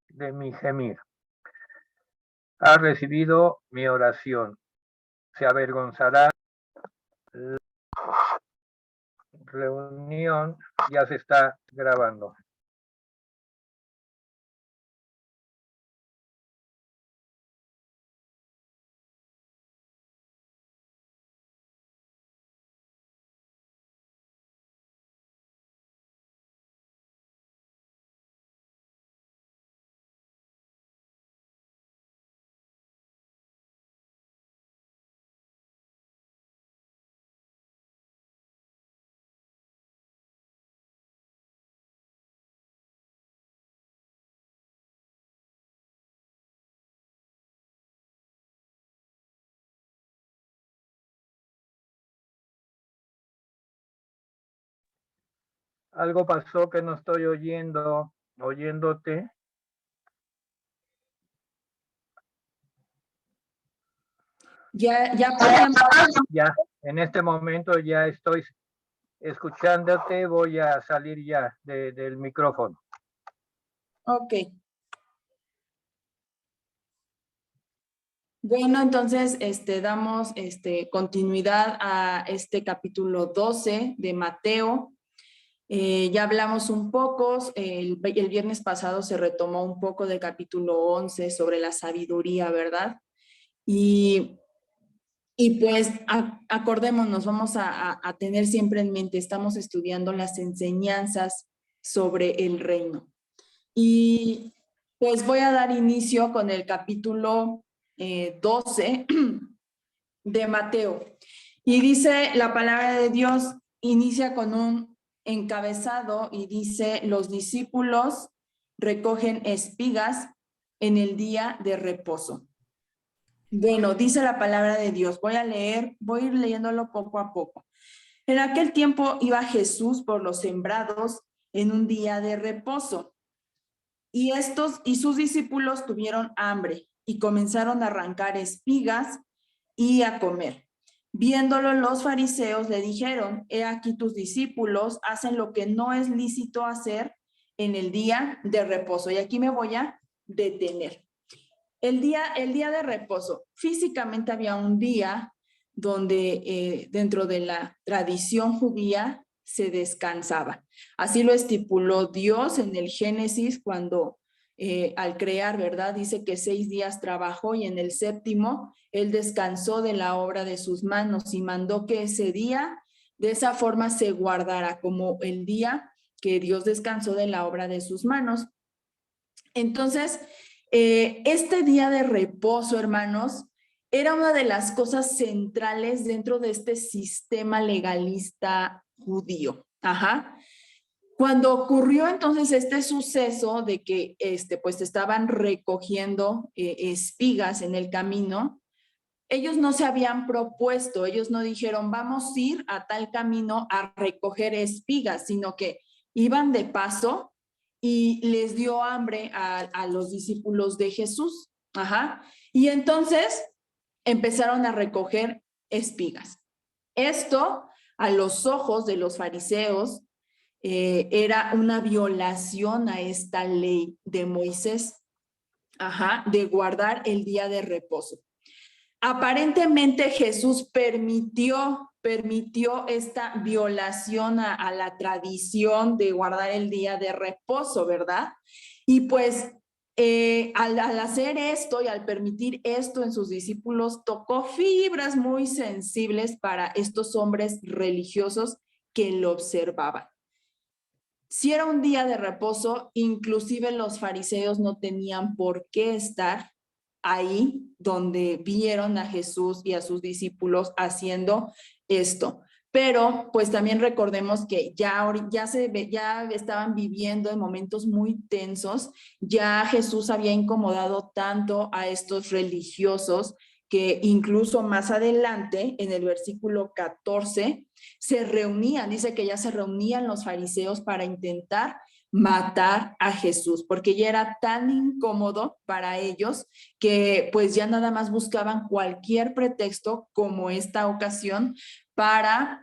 de mi gemir. Ha recibido mi oración. Se avergonzará. La reunión ya se está grabando. Algo pasó que no estoy oyéndote. Ya podemos. Ya, en este momento ya estoy escuchándote, voy a salir ya del micrófono. Ok. Bueno, entonces damos continuidad a este capítulo 12 de Mateo. Ya hablamos un poco, el viernes pasado se retomó un poco del capítulo 11 sobre la sabiduría, ¿verdad? Y pues acordémonos, vamos a tener siempre en mente, estamos estudiando las enseñanzas sobre el reino. Y pues voy a dar inicio con el capítulo 12 de Mateo. Y dice la palabra de Dios, inicia con un encabezado y dice, los discípulos recogen espigas en el día de reposo. Bueno, dice la palabra de Dios, voy a ir leyéndolo poco a poco. En aquel tiempo iba Jesús por los sembrados en un día de reposo. Y sus discípulos tuvieron hambre y comenzaron a arrancar espigas y a comer. Viéndolo, los fariseos le dijeron, he aquí tus discípulos hacen lo que no es lícito hacer en el día de reposo. Y aquí me voy a detener. El día de reposo, físicamente había un día donde dentro de la tradición judía se descansaba. Así lo estipuló Dios en el Génesis cuando al crear, ¿verdad? Dice que 6 días trabajó y en el séptimo él descansó de la obra de sus manos y mandó que ese día de esa forma se guardara como el día que Dios descansó de la obra de sus manos. Entonces, este día de reposo, hermanos, era una de las cosas centrales dentro de este sistema legalista judío. Ajá. Cuando ocurrió entonces este suceso de que pues estaban recogiendo espigas en el camino, ellos no se habían propuesto, ellos no dijeron vamos a ir a tal camino a recoger espigas, sino que iban de paso y les dio hambre a los discípulos de Jesús. Ajá. Y entonces empezaron a recoger espigas. Esto, a los ojos de los fariseos, era una violación a esta ley de Moisés, ajá, de guardar el día de reposo. Aparentemente Jesús permitió esta violación a la tradición de guardar el día de reposo, ¿verdad? Y pues al hacer esto y al permitir esto en sus discípulos, tocó fibras muy sensibles para estos hombres religiosos que lo observaban. Si era un día de reposo, inclusive los fariseos no tenían por qué estar ahí donde vieron a Jesús y a sus discípulos haciendo esto. Pero pues también recordemos que ya estaban viviendo en momentos muy tensos, ya Jesús había incomodado tanto a estos religiosos que incluso más adelante en el versículo 14 se reunían, dice que ya se reunían los fariseos para intentar matar a Jesús, porque ya era tan incómodo para ellos que pues ya nada más buscaban cualquier pretexto como esta ocasión para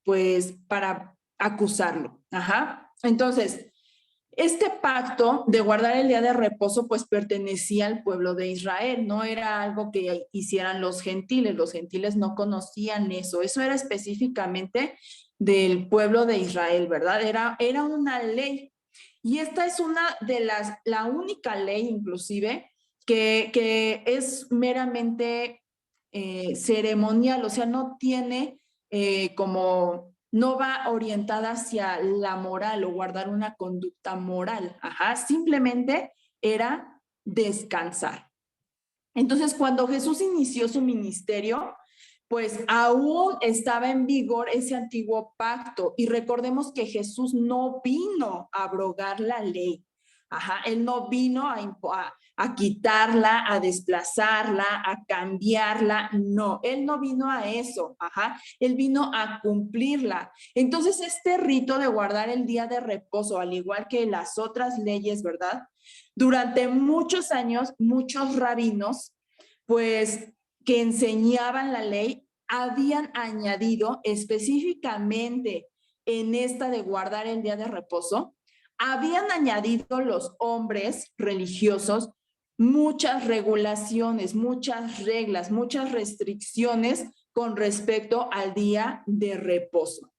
pues para acusarlo. Ajá. Entonces, Este pacto de guardar el día de reposo pues pertenecía al pueblo de Israel, no era algo que hicieran los gentiles no conocían eso, eso era específicamente del pueblo de Israel, ¿verdad? Era una ley y esta es la única ley inclusive que es meramente ceremonial, o sea, no tiene no va orientada hacia la moral o guardar una conducta moral. Ajá, simplemente era descansar. Entonces, cuando Jesús inició su ministerio, pues aún estaba en vigor ese antiguo pacto. Y recordemos que Jesús no vino a abrogar la ley. Ajá, él no vino a quitarla, a desplazarla, a cambiarla. No, él no vino a eso. Ajá, él vino a cumplirla. Entonces, este rito de guardar el día de reposo, al igual que las otras leyes, ¿verdad? Durante muchos años, muchos rabinos, pues, que enseñaban la ley, habían añadido específicamente en esta de guardar el día de reposo, habían añadido los hombres religiosos muchas regulaciones, muchas reglas, muchas restricciones con respecto al día de reposo.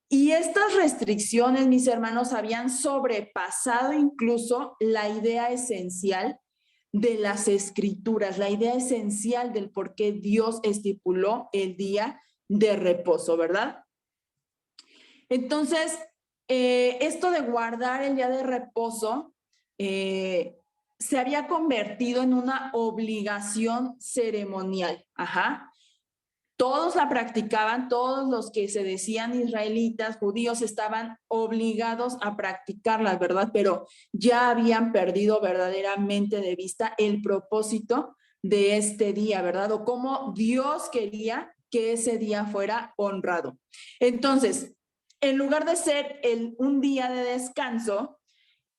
Y estas restricciones, mis hermanos, habían sobrepasado incluso la idea esencial de las escrituras, la idea esencial del por qué Dios estipuló el día de reposo, ¿verdad? Entonces, esto de guardar el día de reposo se había convertido en una obligación ceremonial. Ajá. Todos la practicaban, todos los que se decían israelitas, judíos, estaban obligados a practicarla, ¿verdad? Pero ya habían perdido verdaderamente de vista el propósito de este día, ¿verdad? O cómo Dios quería que ese día fuera honrado. Entonces, en lugar de ser un día de descanso,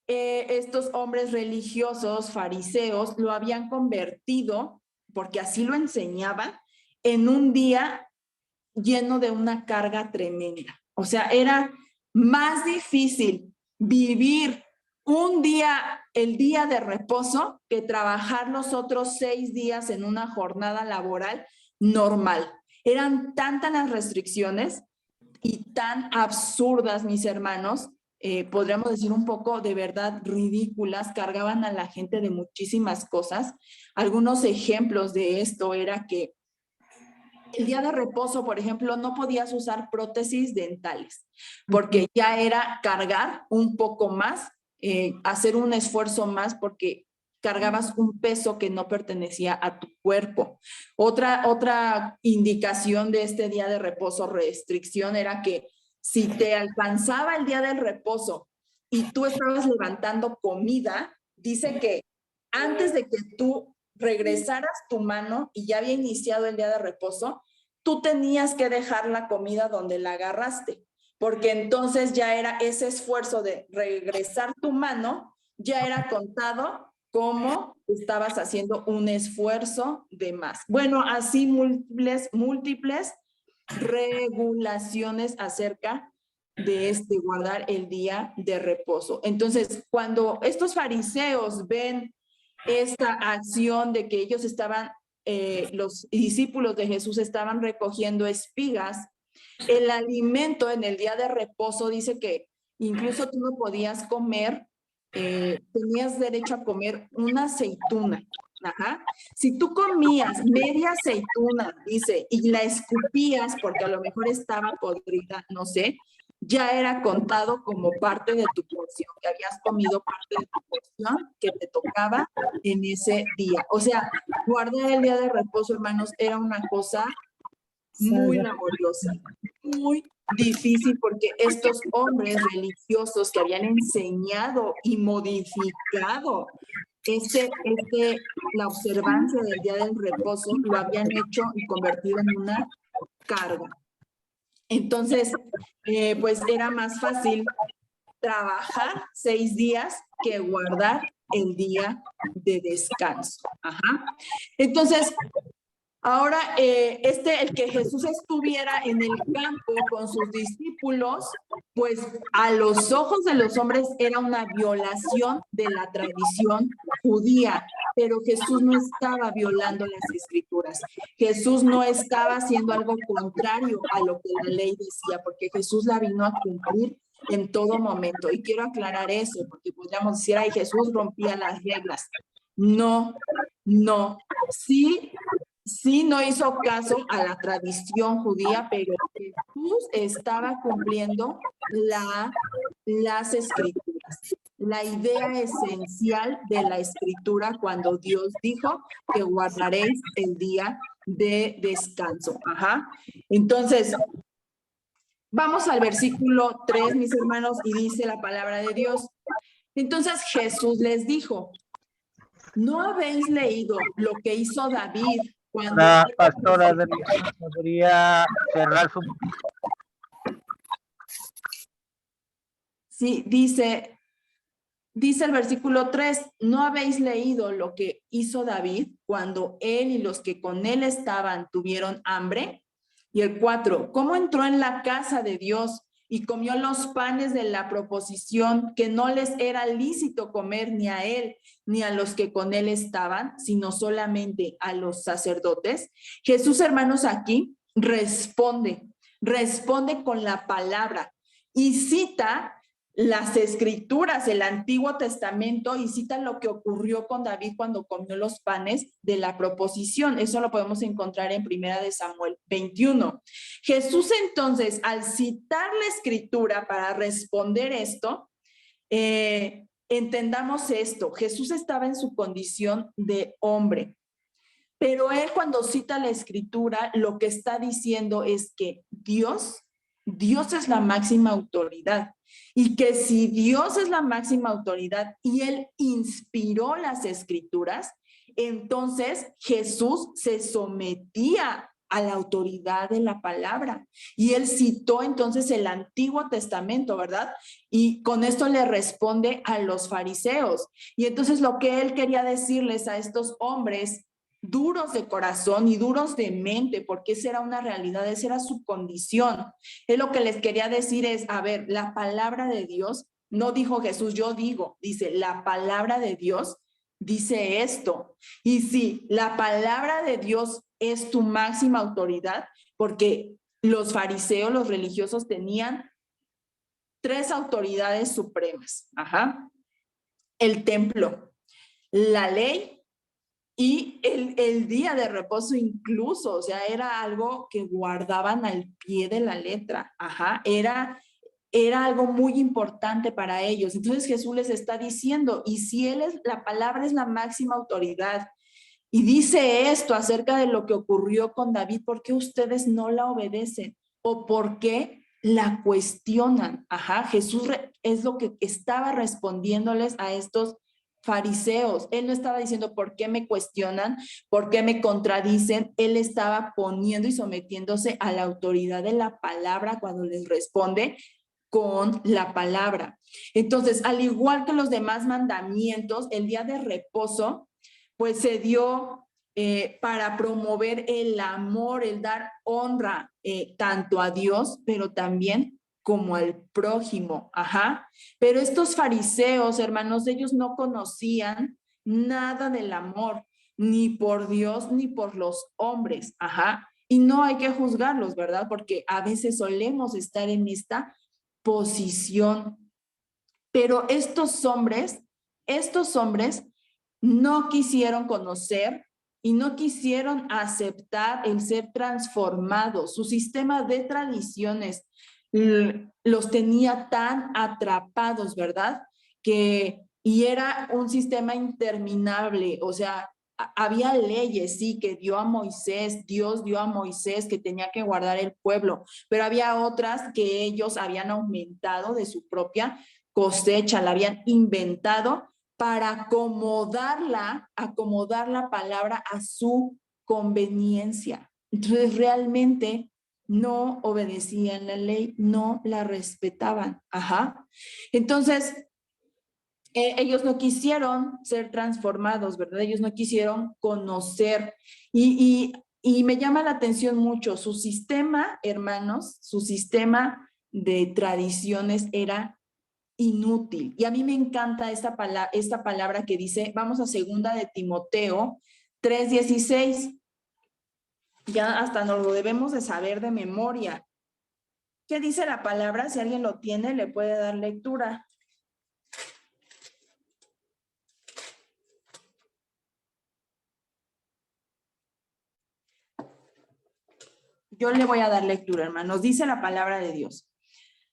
estos hombres religiosos, fariseos, lo habían convertido, porque así lo enseñaban, en un día lleno de una carga tremenda. O sea, era más difícil vivir el día de reposo, que trabajar los otros 6 días en una jornada laboral normal. Eran tantas las restricciones y tan absurdas, mis hermanos, podríamos decir un poco de verdad ridículas, cargaban a la gente de muchísimas cosas. Algunos ejemplos de esto era que el día de reposo, por ejemplo, no podías usar prótesis dentales, porque ya era cargar un poco más, hacer un esfuerzo más, porque cargabas un peso que no pertenecía a tu cuerpo. Otra indicación de este día de reposo, restricción, era que si te alcanzaba el día del reposo y tú estabas levantando comida, dice que antes de que tú regresaras tu mano y ya había iniciado el día de reposo, tú tenías que dejar la comida donde la agarraste, porque entonces ya era ese esfuerzo de regresar tu mano, ya era contado como estabas haciendo un esfuerzo de más. Bueno, así múltiples regulaciones acerca de guardar el día de reposo. Entonces, cuando estos fariseos ven esta acción de que ellos estaban, los discípulos de Jesús estaban recogiendo espigas, el alimento en el día de reposo dice que incluso tú no podías comer, tenías derecho a comer una aceituna. Ajá. Si tú comías media aceituna, dice, y la escupías porque a lo mejor estaba podrida, no sé, ya era contado como parte de tu porción, que habías comido parte de tu porción que te tocaba en ese día. O sea, guardar el día de reposo, hermanos, era una cosa muy laboriosa, muy difícil, porque estos hombres religiosos que habían enseñado y modificado la observancia del día del reposo, lo habían hecho y convertido en una carga. Entonces, pues era más fácil trabajar 6 días que guardar el día de descanso. Ajá. Entonces, Ahora, el que Jesús estuviera en el campo con sus discípulos, pues a los ojos de los hombres era una violación de la tradición judía, pero Jesús no estaba violando las escrituras. Jesús no estaba haciendo algo contrario a lo que la ley decía, porque Jesús la vino a cumplir en todo momento. Y quiero aclarar eso, porque podríamos decir, ay, Jesús rompía las reglas. No, no. Sí, no hizo caso a la tradición judía, pero Jesús estaba cumpliendo las escrituras. La idea esencial de la escritura cuando Dios dijo que guardaréis el día de descanso. Ajá. Entonces, vamos al versículo 3, mis hermanos, y dice la palabra de Dios. Entonces Jesús les dijo, ¿no habéis leído lo que hizo David cuando... La pastora podría cerrar su... Sí, dice el versículo 3, ¿no habéis leído lo que hizo David cuando él y los que con él estaban tuvieron hambre? Y el 4, ¿cómo entró en la casa de Dios y comió los panes de la proposición que no les era lícito comer ni a él ni a los que con él estaban, sino solamente a los sacerdotes? Jesús, hermanos, aquí responde con la palabra y cita las escrituras, el Antiguo Testamento, y cita lo que ocurrió con David cuando comió los panes de la proposición. Eso lo podemos encontrar en 1 Samuel 21. Jesús entonces, al citar la escritura para responder esto, entendamos esto, Jesús estaba en su condición de hombre, pero él cuando cita la escritura, lo que está diciendo es que Dios es la máxima autoridad. Y que si Dios es la máxima autoridad y él inspiró las escrituras, entonces Jesús se sometía a la autoridad de la palabra. Y él citó entonces el Antiguo Testamento, ¿verdad? Y con esto le responde a los fariseos. Y entonces lo que él quería decirles a estos hombres duros de corazón y duros de mente, porque esa era una realidad, esa era su condición. Él lo que les quería decir es, a ver, la palabra de Dios, no dijo Jesús, yo digo, dice, la palabra de Dios dice esto. Y sí, la palabra de Dios es tu máxima autoridad, porque los fariseos, los religiosos tenían 3 autoridades supremas. Ajá. El templo, la ley y el día de reposo incluso, o sea, era algo que guardaban al pie de la letra. Ajá, era algo muy importante para ellos. Entonces Jesús les está diciendo, y si la palabra es la máxima autoridad, y dice esto acerca de lo que ocurrió con David, ¿por qué ustedes no la obedecen? ¿O por qué la cuestionan? Ajá, Jesús es lo que estaba respondiéndoles a estos fariseos. Él no estaba diciendo por qué me cuestionan, por qué me contradicen. Él estaba poniendo y sometiéndose a la autoridad de la palabra cuando les responde con la palabra. Entonces, al igual que los demás mandamientos, el día de reposo, pues se dio para promover el amor, el dar honra tanto a Dios, pero también como al prójimo. Ajá. Pero estos fariseos, hermanos, ellos no conocían nada del amor, ni por Dios, ni por los hombres. Ajá. Y no hay que juzgarlos, ¿verdad? Porque a veces solemos estar en esta posición. Pero estos hombres no quisieron conocer y no quisieron aceptar el ser transformados. Su sistema de tradiciones los tenía tan atrapados, ¿verdad? Y era un sistema interminable, o sea, había leyes, sí, que Dios dio a Moisés que tenía que guardar el pueblo, pero había otras que ellos habían aumentado de su propia cosecha, la habían inventado para acomodar la palabra a su conveniencia. Entonces realmente no obedecían la ley, no la respetaban. Ajá. Entonces, ellos no quisieron ser transformados, ¿verdad? Ellos no quisieron conocer. Y Y me llama la atención mucho su sistema, hermanos, su sistema de tradiciones era inútil. Y a mí me encanta esta palabra que dice, vamos a 2 de Timoteo 3:16. Ya hasta nos lo debemos de saber de memoria. ¿Qué dice la palabra? Si alguien lo tiene, le puede dar lectura. Yo le voy a dar lectura, hermanos. Dice la palabra de Dios.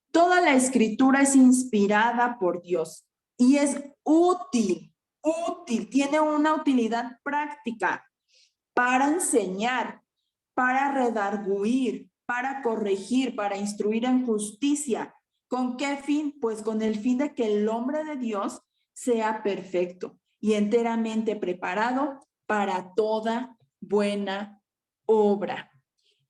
Toda la escritura es inspirada por Dios y es útil, tiene una utilidad práctica para enseñar, para redarguir, para corregir, para instruir en justicia. ¿Con qué fin? Pues con el fin de que el hombre de Dios sea perfecto y enteramente preparado para toda buena obra.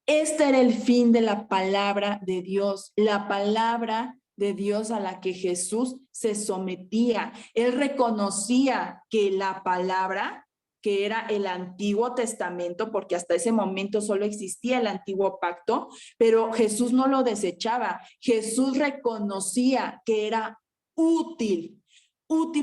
Este era el fin de la palabra de Dios, la palabra de Dios a la que Jesús se sometía. Él reconocía que la palabra, que era el Antiguo Testamento, porque hasta ese momento solo existía el Antiguo Pacto, pero Jesús no lo desechaba. Jesús reconocía que era útil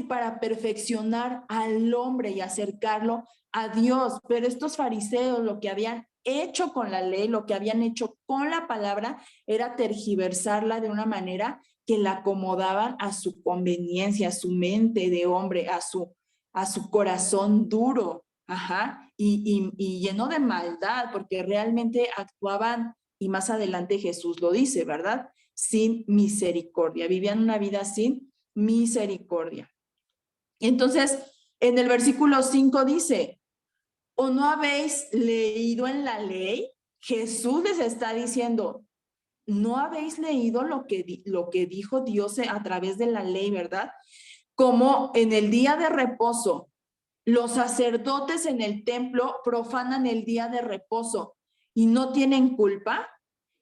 para perfeccionar al hombre y acercarlo a Dios. Pero estos fariseos lo que habían hecho con la ley, lo que habían hecho con la palabra, era tergiversarla de una manera que la acomodaban a su conveniencia, a su mente de hombre, a su corazón duro, y lleno de maldad, porque realmente actuaban, y más adelante Jesús lo dice, ¿verdad? Sin misericordia, vivían una vida sin misericordia. Entonces, en el versículo 5 dice, ¿o no habéis leído en la ley? Jesús les está diciendo, ¿no habéis leído lo que dijo Dios a través de la ley, verdad? Como en el día de reposo, los sacerdotes en el templo profanan el día de reposo y no tienen culpa.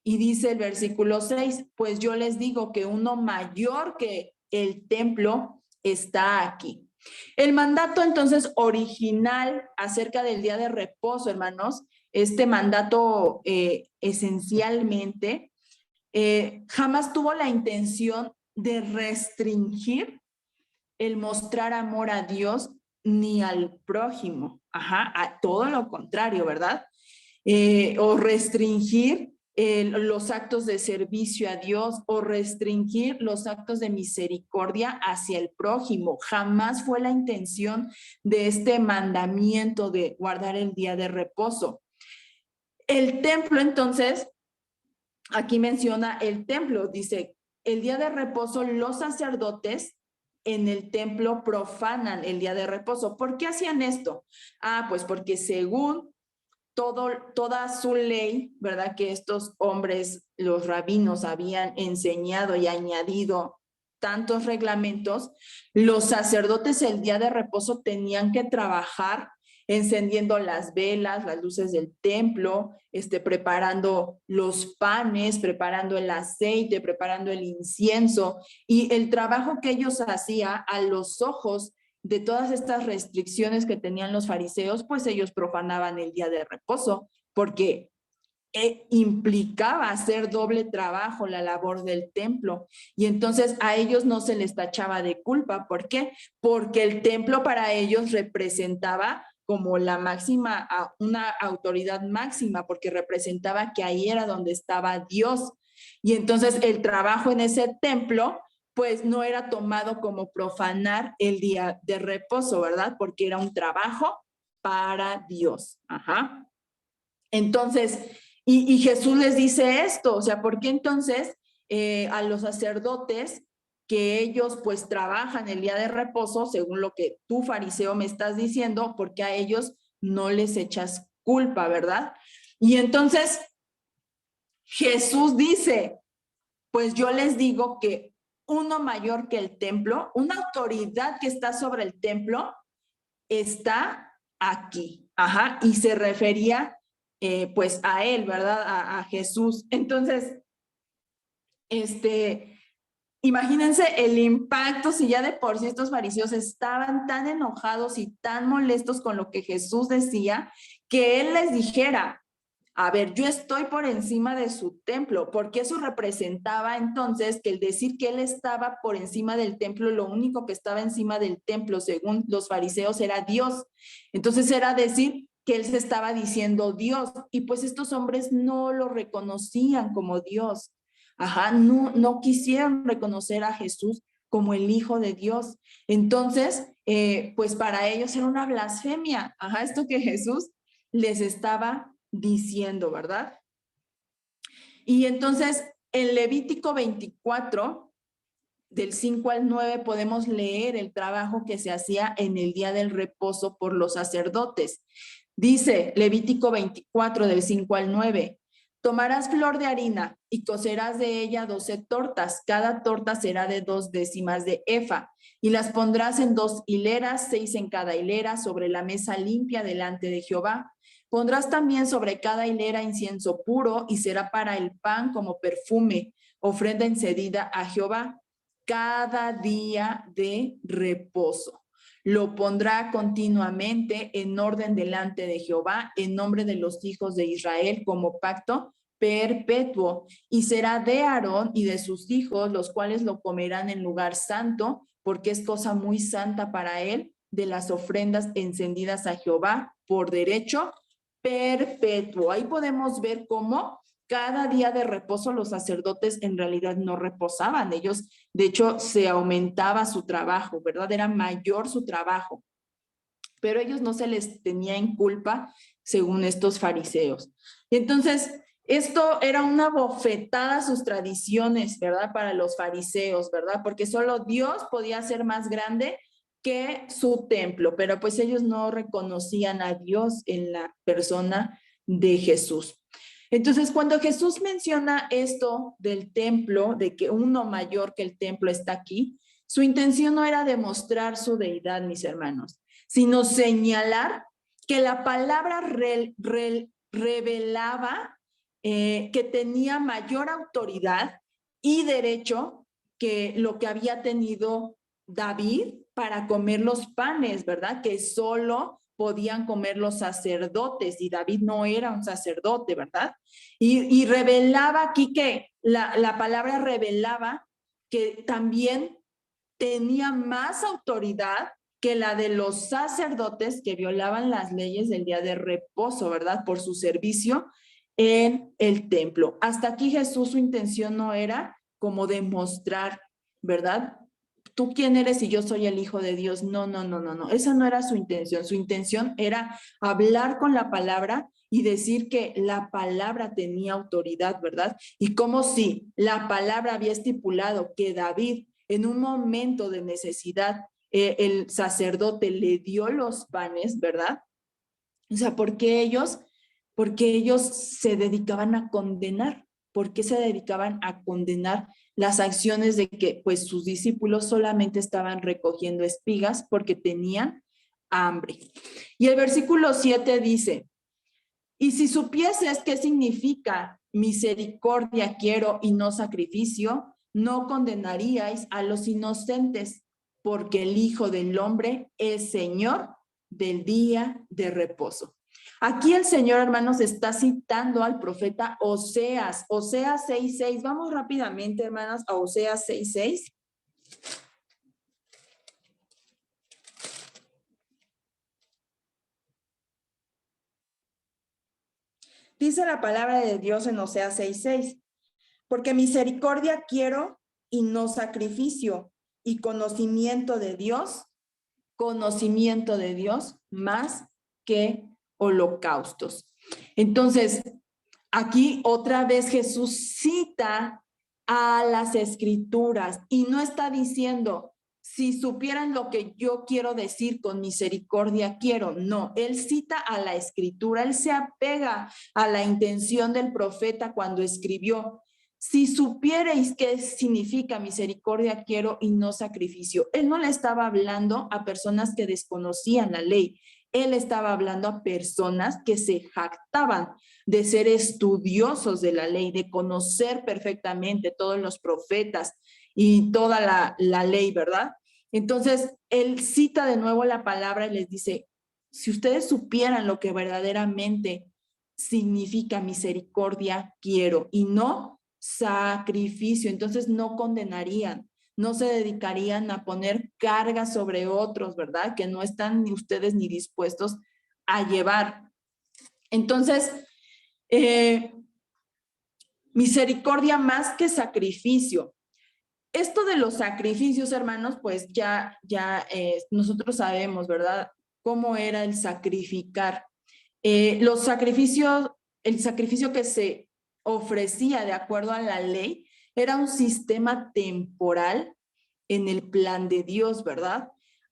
Y dice el versículo 6, pues yo les digo que uno mayor que el templo está aquí. El mandato entonces original acerca del día de reposo, hermanos, este mandato esencialmente jamás tuvo la intención de restringir el mostrar amor a Dios ni al prójimo, a todo lo contrario, ¿verdad? O restringir los actos de servicio a Dios o restringir los actos de misericordia hacia el prójimo. Jamás fue la intención de este mandamiento de guardar el día de reposo. El templo, entonces, aquí menciona el templo, dice, el día de reposo los sacerdotes en el templo profanan el día de reposo. ¿Por qué hacían esto? Pues porque según toda su ley, ¿verdad? Que estos hombres, los rabinos, habían enseñado y añadido tantos reglamentos, los sacerdotes el día de reposo tenían que trabajar encendiendo las velas, las luces del templo, preparando los panes, preparando el aceite, preparando el incienso, y el trabajo que ellos hacían a los ojos de todas estas restricciones que tenían los fariseos, pues ellos profanaban el día de reposo, porque implicaba hacer doble trabajo la labor del templo, y entonces a ellos no se les tachaba de culpa. ¿Por qué? Porque el templo para ellos representaba como la máxima, una autoridad máxima, porque representaba que ahí era donde estaba Dios, y entonces el trabajo en ese templo pues no era tomado como profanar el día de reposo, ¿verdad? Porque era un trabajo para Dios. Entonces, y Jesús les dice esto, o sea, ¿por qué entonces a los sacerdotes que ellos pues trabajan el día de reposo, según lo que tú, fariseo, me estás diciendo, porque a ellos no les echas culpa, ¿verdad? Y entonces Jesús dice, pues yo les digo que uno mayor que el templo, una autoridad que está sobre el templo, está aquí. Y se refería pues a él, ¿verdad? A Jesús. Entonces, imagínense el impacto si ya de por sí estos fariseos estaban tan enojados y tan molestos con lo que Jesús decía, que él les dijera, A ver, yo estoy por encima de su templo, porque eso representaba entonces que el decir que él estaba por encima del templo, lo único que estaba encima del templo, según los fariseos, era Dios. Entonces era decir que él se estaba diciendo Dios, y pues estos hombres no lo reconocían como Dios. Ajá, no quisieron reconocer a Jesús como el Hijo de Dios. Entonces, pues para ellos era una blasfemia. Ajá, esto que Jesús les estaba diciendo, ¿verdad? Y entonces en Levítico 24, del 5 al 9, podemos leer el trabajo que se hacía en el día del reposo por los sacerdotes. Dice Levítico 24, del 5 al 9, tomarás flor de harina y cocerás de ella 12 tortas. Cada torta será de 2 décimas de efa y las pondrás en 2 hileras, 6 en cada hilera, sobre la mesa limpia delante de Jehová. Pondrás también sobre cada hilera incienso puro y será para el pan como perfume, ofrenda encendida a Jehová, cada día de reposo. Lo pondrá continuamente en orden delante de Jehová, en nombre de los hijos de Israel, como pacto perpetuo, y será de Aarón y de sus hijos, los cuales lo comerán en lugar santo, porque es cosa muy santa para él, de las ofrendas encendidas a Jehová por derecho perpetuo. Ahí podemos ver cómo cada día de reposo los sacerdotes en realidad no reposaban. Ellos, de hecho, se aumentaba su trabajo, ¿verdad? Era mayor su trabajo. Pero ellos no se les tenía en culpa, según estos fariseos. Entonces, esto era una bofetada a sus tradiciones, ¿verdad? Para los fariseos, ¿verdad? Porque solo Dios podía ser más grande que su templo, pero pues ellos no reconocían a Dios en la persona de Jesús. Entonces, cuando Jesús menciona esto del templo, de que uno mayor que el templo está aquí, su intención no era demostrar su deidad, mis hermanos, sino señalar que la palabra revelaba que tenía mayor autoridad y derecho que lo que había tenido David para comer los panes, ¿verdad? Que solo podían comer los sacerdotes y David no era un sacerdote, ¿verdad? Y revelaba aquí que la palabra revelaba que también tenía más autoridad que la de los sacerdotes que violaban las leyes del día de reposo, ¿verdad? Por su servicio en el templo. Hasta aquí Jesús, su intención no era como demostrar, ¿verdad? Tú quién eres y yo soy el Hijo de Dios. No, no, no, no, no. Esa no era su intención. Su intención era hablar con la palabra y decir que la palabra tenía autoridad, ¿verdad? Y como si la palabra había estipulado que David en un momento de necesidad, el sacerdote le dio los panes, ¿verdad? O sea, porque ellos se dedicaban a condenar. ¿Por qué se dedicaban a condenar las acciones de que pues sus discípulos solamente estaban recogiendo espigas porque tenían hambre? Y el versículo 7 dice, y si supieses qué significa misericordia quiero y no sacrificio, no condenaríais a los inocentes, porque el Hijo del Hombre es Señor del día de reposo. Aquí el Señor, hermanos, está citando al profeta Oseas, Oseas 6:6. Vamos rápidamente, hermanas, a Oseas 6:6. Dice la palabra de Dios en Oseas 6:6, porque misericordia quiero y no sacrificio, y conocimiento de Dios más que holocaustos. Entonces, aquí otra vez Jesús cita a las escrituras y no está diciendo, si supieran lo que yo quiero decir con misericordia quiero. No, él cita a la escritura, él se apega a la intención del profeta cuando escribió. Si supierais qué significa misericordia quiero y no sacrificio. Él no le estaba hablando a personas que desconocían la ley. Él estaba hablando a personas que se jactaban de ser estudiosos de la ley, de conocer perfectamente todos los profetas y toda la ley, ¿verdad? Entonces, él cita de nuevo la palabra y les dice, si ustedes supieran lo que verdaderamente significa misericordia quiero y no sacrificio. Entonces no condenarían, no se dedicarían a poner cargas sobre otros, ¿verdad? Que no están ni ustedes ni dispuestos a llevar. Entonces, misericordia más que sacrificio. Esto de los sacrificios, hermanos, pues ya nosotros sabemos, ¿verdad? Cómo era el sacrificar. Los sacrificios, el sacrificio que se ofrecía de acuerdo a la ley era un sistema temporal en el plan de Dios, ¿verdad?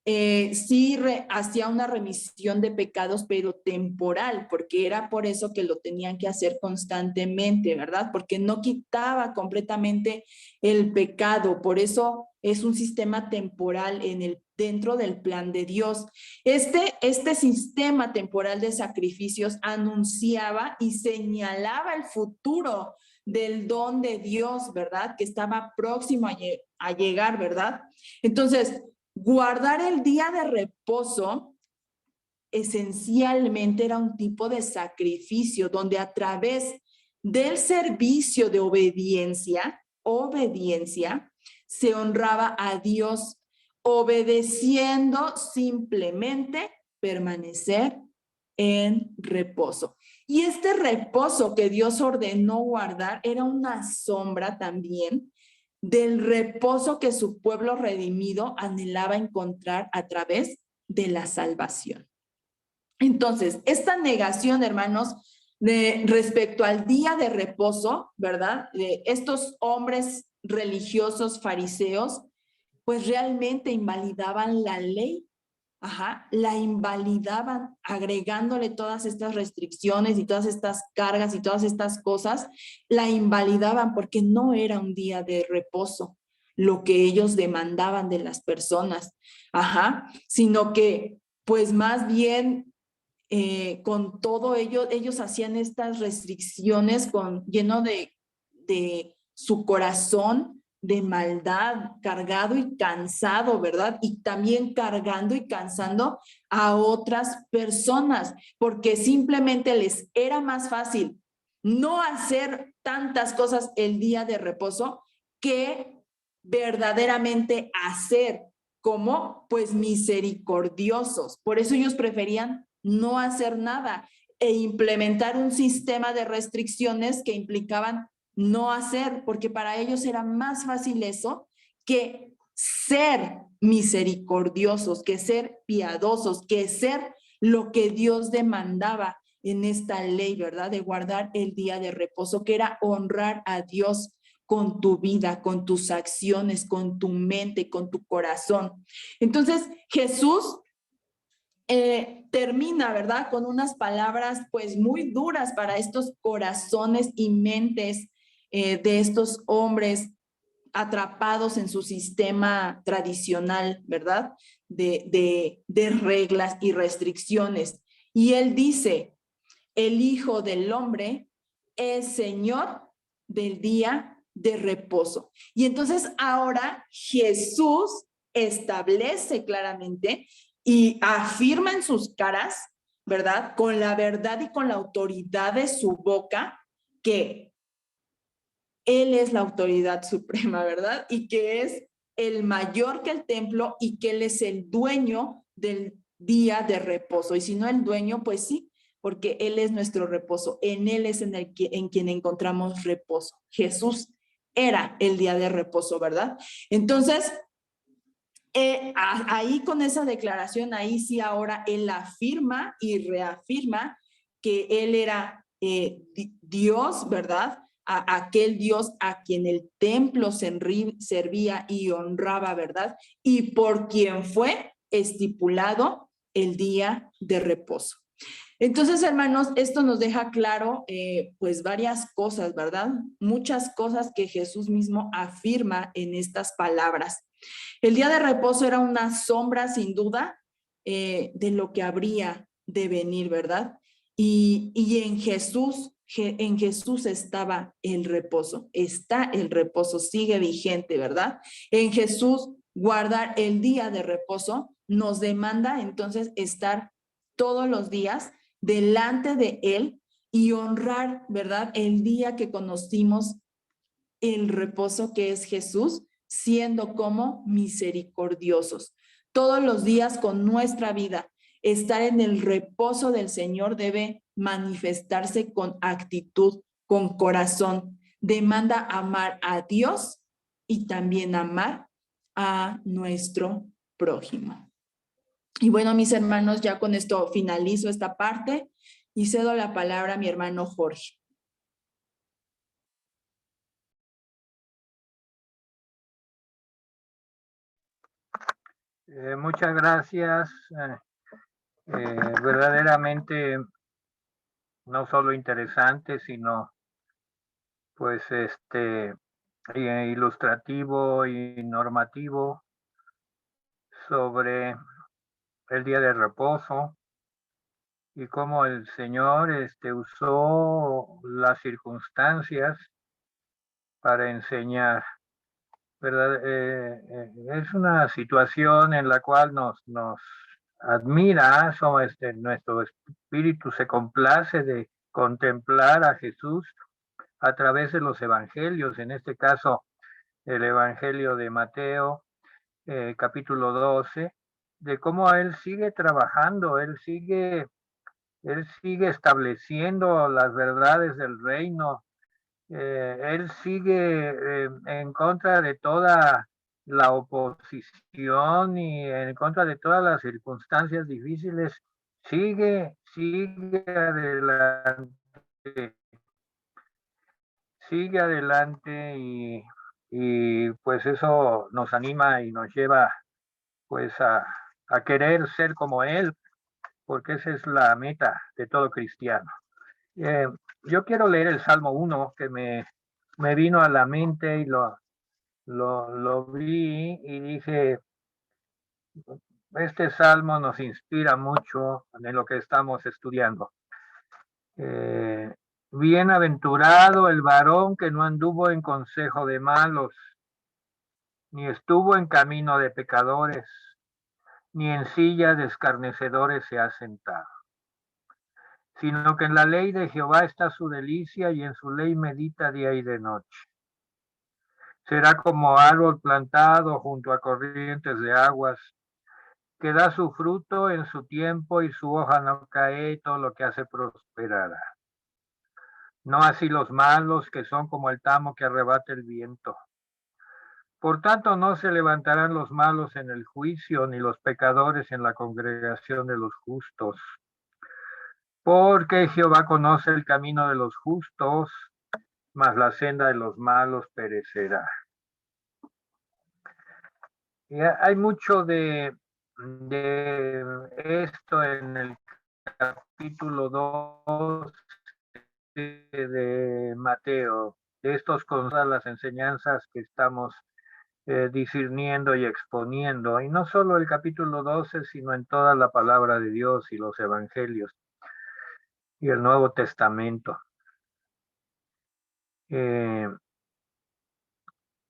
Sí hacía una remisión de pecados, pero temporal, porque era por eso que lo tenían que hacer constantemente, ¿verdad? Porque no quitaba completamente el pecado, por eso es un sistema temporal dentro del plan de Dios. Este sistema temporal de sacrificios anunciaba y señalaba el futuro del don de Dios, ¿verdad? Que estaba próximo a llegar, ¿verdad? Entonces, guardar el día de reposo esencialmente era un tipo de sacrificio donde a través del servicio de obediencia, se honraba a Dios, obedeciendo simplemente permanecer en reposo. Y este reposo que Dios ordenó guardar era una sombra también del reposo que su pueblo redimido anhelaba encontrar a través de la salvación. Entonces, esta negación, hermanos, respecto al día de reposo, ¿verdad? De estos hombres religiosos fariseos, pues realmente invalidaban la ley. La invalidaban agregándole todas estas restricciones y todas estas cargas y todas estas cosas, la invalidaban porque no era un día de reposo lo que ellos demandaban de las personas, sino que pues más bien con todo ellos hacían estas restricciones lleno de su corazón de maldad, cargado y cansado, ¿verdad? Y también cargando y cansando a otras personas, porque simplemente les era más fácil no hacer tantas cosas el día de reposo que verdaderamente hacer como pues misericordiosos. Por eso ellos preferían no hacer nada e implementar un sistema de restricciones que implicaban no hacer, porque para ellos era más fácil eso que ser misericordiosos, que ser piadosos, que ser lo que Dios demandaba en esta ley, ¿verdad? De guardar el día de reposo, que era honrar a Dios con tu vida, con tus acciones, con tu mente, con tu corazón. Entonces, Jesús termina, ¿verdad? Con unas palabras pues muy duras para estos corazones y mentes de estos hombres atrapados en su sistema tradicional, ¿verdad? De reglas y restricciones. Y él dice, el Hijo del Hombre es Señor del día de reposo. Y entonces ahora Jesús establece claramente y afirma en sus caras, ¿verdad? Con la verdad y con la autoridad de su boca, que Él es la autoridad suprema, ¿verdad? Y que es el mayor que el templo y que Él es el dueño del día de reposo. Y si no el dueño, pues sí, porque Él es nuestro reposo. En Él es en quien encontramos reposo. Jesús era el día de reposo, ¿verdad? Entonces, ahí con esa declaración, ahí sí ahora Él afirma y reafirma que Él era Dios, ¿verdad? Aquel Dios a quien el templo servía y honraba, ¿verdad? Y por quien fue estipulado el día de reposo. Entonces, hermanos, esto nos deja claro, pues, varias cosas, ¿verdad? Muchas cosas que Jesús mismo afirma en estas palabras. El día de reposo era una sombra, sin duda, de lo que habría de venir, ¿verdad? Y en Jesús estaba el reposo, está el reposo, sigue vigente, ¿verdad? En Jesús, guardar el día de reposo nos demanda entonces estar todos los días delante de Él y honrar, ¿verdad? El día que conocimos el reposo que es Jesús, siendo como misericordiosos. Todos los días con nuestra vida, estar en el reposo del Señor debe manifestarse con actitud, con corazón. Demanda amar a Dios y también amar a nuestro prójimo. Y bueno, mis hermanos, ya con esto finalizo esta parte y cedo la palabra a mi hermano Jorge. Muchas gracias. Verdaderamente no solo interesante, sino pues ilustrativo y normativo sobre el día de reposo y cómo el Señor usó las circunstancias para enseñar, ¿verdad? Es una situación en la cual nos admira, nuestro espíritu se complace de contemplar a Jesús a través de los evangelios, en este caso el evangelio de Mateo, capítulo 12, de cómo él sigue trabajando, él sigue estableciendo las verdades del reino, él sigue en contra de toda la oposición y en contra de todas las circunstancias difíciles, sigue adelante y pues eso nos anima y nos lleva pues a querer ser como él, porque esa es la meta de todo cristiano. Yo quiero leer el Salmo 1 que me vino a la mente y lo vi y dije, este Salmo nos inspira mucho en lo que estamos estudiando. Bienaventurado el varón que no anduvo en consejo de malos, ni estuvo en camino de pecadores, ni en silla de escarnecedores se ha sentado, sino que en la ley de Jehová está su delicia y en su ley medita día y de noche. Será como árbol plantado junto a corrientes de aguas, que da su fruto en su tiempo y su hoja no cae, y todo lo que hace prosperará. No así los malos, que son como el tamo que arrebata el viento. Por tanto, no se levantarán los malos en el juicio, ni los pecadores en la congregación de los justos. Porque Jehová conoce el camino de los justos, mas la senda de los malos perecerá. Y hay mucho de esto en el capítulo 2 de Mateo, de estos con las enseñanzas que estamos discerniendo y exponiendo, y no solo el capítulo 12, sino en toda la palabra de Dios y los evangelios y el Nuevo Testamento.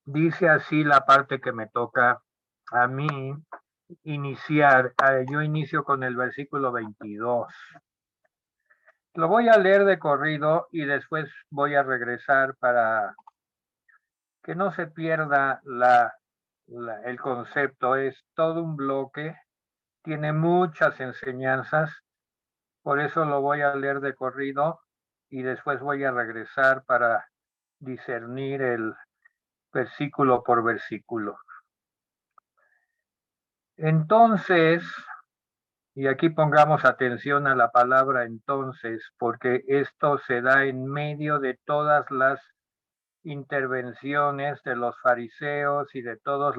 Dice así la parte que me toca a mí iniciar. Yo inicio con el versículo 22. Lo voy a leer de corrido y después voy a regresar para que no se pierda el concepto. Es todo un bloque, tiene muchas enseñanzas, por eso lo voy a leer de corrido y después voy a regresar para discernir el versículo por versículo. Entonces, y aquí pongamos atención a la palabra entonces, porque esto se da en medio de todas las intervenciones de los fariseos y de todos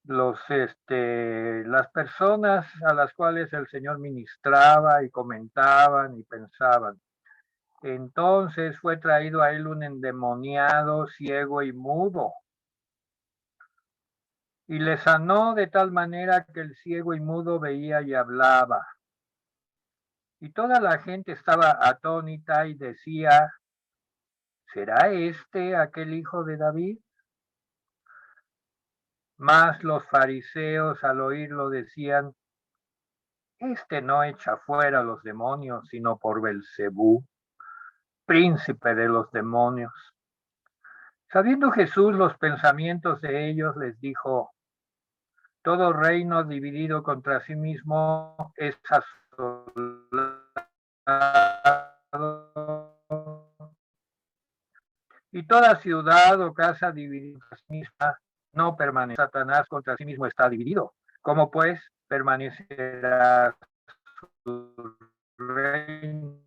las personas a las cuales el Señor ministraba y comentaban y pensaban. Entonces fue traído a él un endemoniado, ciego y mudo, y le sanó de tal manera que el ciego y mudo veía y hablaba. Y toda la gente estaba atónita y decía, ¿será este aquel hijo de David? Mas los fariseos al oírlo decían, Este no echa fuera los demonios, sino por Belcebú, príncipe de los demonios. Sabiendo Jesús los pensamientos de ellos, les dijo: todo reino dividido contra sí mismo es asolado, y toda ciudad o casa dividida contra sí misma no permanece. Satanás contra sí mismo está dividido. ¿Cómo pues permanecerá su reino?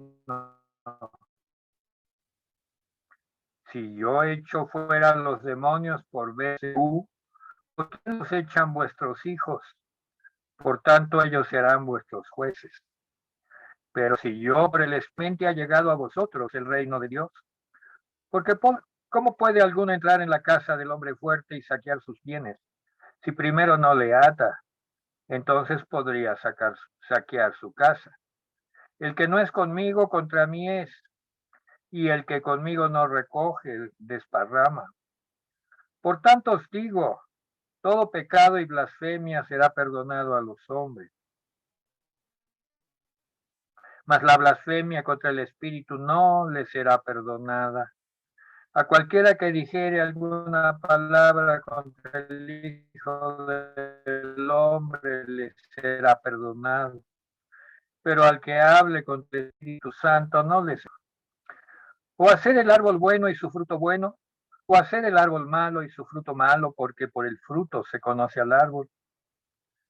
Si yo echo fuera los demonios por Belcebú, ¿por qué los echan vuestros hijos? Por tanto, ellos serán vuestros jueces. Pero si yo prelezmente ha llegado a vosotros el reino de Dios, porque ¿cómo puede alguno entrar en la casa del hombre fuerte y saquear sus bienes? Si primero no le ata, entonces podría saquear su casa. El que no es conmigo, contra mí es, y el que conmigo no recoge, desparrama. Por tanto os digo, todo pecado y blasfemia será perdonado a los hombres, mas la blasfemia contra el Espíritu no le será perdonada. A cualquiera que dijere alguna palabra contra el Hijo del Hombre le será perdonado, pero al que hable contra el Espíritu Santo no le será. O hacer el árbol bueno y su fruto bueno, o hacer el árbol malo y su fruto malo, porque por el fruto se conoce al árbol.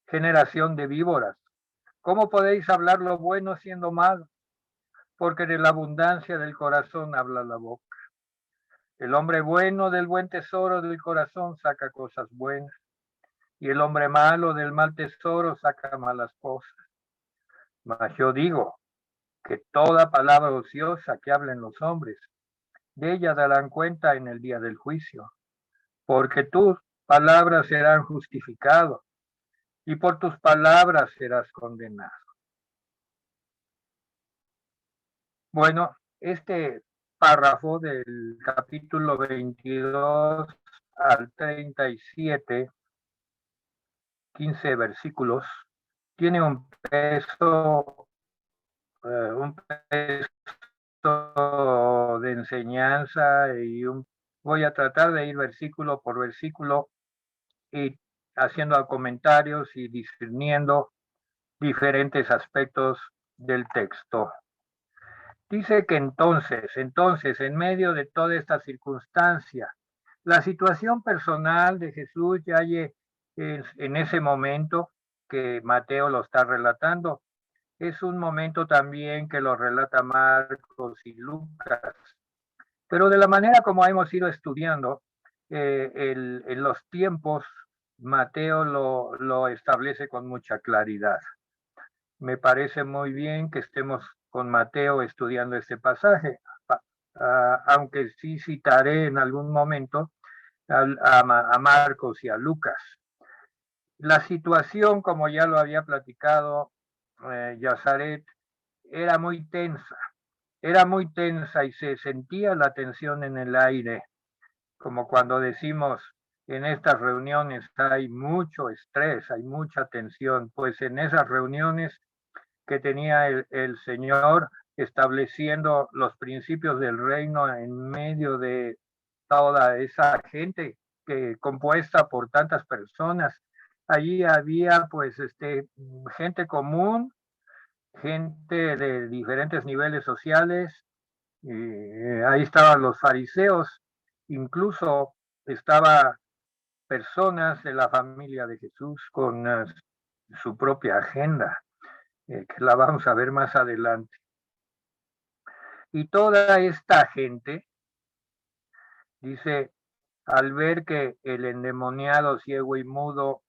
Generación de víboras, ¿cómo podéis hablar lo bueno siendo malo? Porque de la abundancia del corazón habla la boca. El hombre bueno del buen tesoro del corazón saca cosas buenas, y el hombre malo del mal tesoro saca malas cosas. Mas yo digo que toda palabra ociosa que hablen los hombres, de ella darán cuenta en el día del juicio, porque tus palabras serán justificadas, y por tus palabras serás condenado. Bueno, este párrafo del capítulo 22 al 37, 15 versículos, tiene un peso de enseñanza voy a tratar de ir versículo por versículo y haciendo comentarios y discerniendo diferentes aspectos del texto. Dice que entonces, en medio de toda esta circunstancia, la situación personal de Jesús ya en ese momento que Mateo lo está relatando, es un momento también que lo relata Marcos y Lucas. Pero de la manera como hemos ido estudiando, en los tiempos, Mateo lo establece con mucha claridad. Me parece muy bien que estemos con Mateo estudiando este pasaje, aunque sí citaré en algún momento a Marcos y a Lucas. La situación, como ya lo había platicado Yazaret, era muy tensa y se sentía la tensión en el aire, como cuando decimos en estas reuniones hay mucho estrés, hay mucha tensión, pues en esas reuniones que tenía el Señor estableciendo los principios del reino en medio de toda esa gente compuesta por tantas personas. Allí había pues gente común, gente de diferentes niveles sociales, ahí estaban los fariseos, incluso estaba personas de la familia de Jesús con su propia agenda, que la vamos a ver más adelante. Y toda esta gente, dice, al ver que el endemoniado ciego y mudo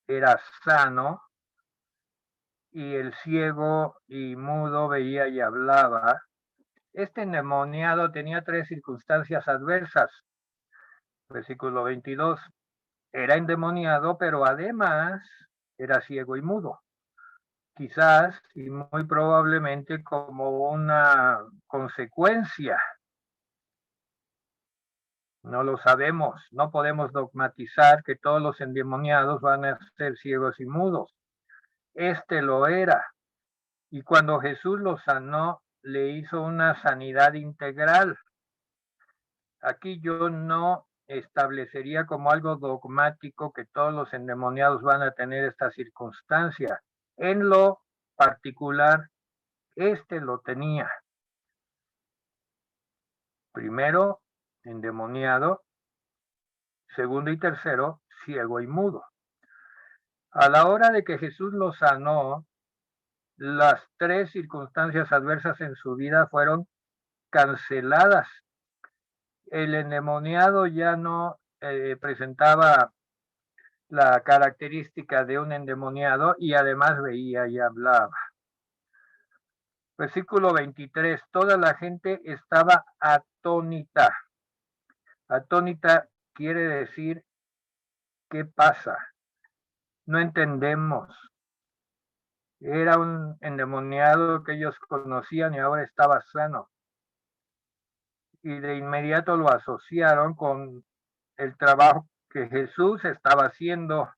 era sano, y el ciego y mudo veía y hablaba, este endemoniado tenía 3 circunstancias adversas. Versículo 22, era endemoniado, pero además era ciego y mudo. Quizás y muy probablemente como una consecuencia. No lo sabemos, no podemos dogmatizar que todos los endemoniados van a ser ciegos y mudos. este lo era. Y cuando Jesús lo sanó, le hizo una sanidad integral. Aquí yo no establecería como algo dogmático que todos los endemoniados van a tener esta circunstancia. En lo particular, este lo tenía. Primero, endemoniado. Segundo y tercero, ciego y mudo. A la hora de que Jesús lo sanó, las tres circunstancias adversas en su vida fueron canceladas. El endemoniado ya no presentaba la característica de un endemoniado y además veía y hablaba. Versículo 23, toda la gente estaba atónita. Atónita quiere decir, ¿qué pasa? No entendemos. Era un endemoniado que ellos conocían y ahora estaba sano. Y de inmediato lo asociaron con el trabajo que Jesús estaba haciendo.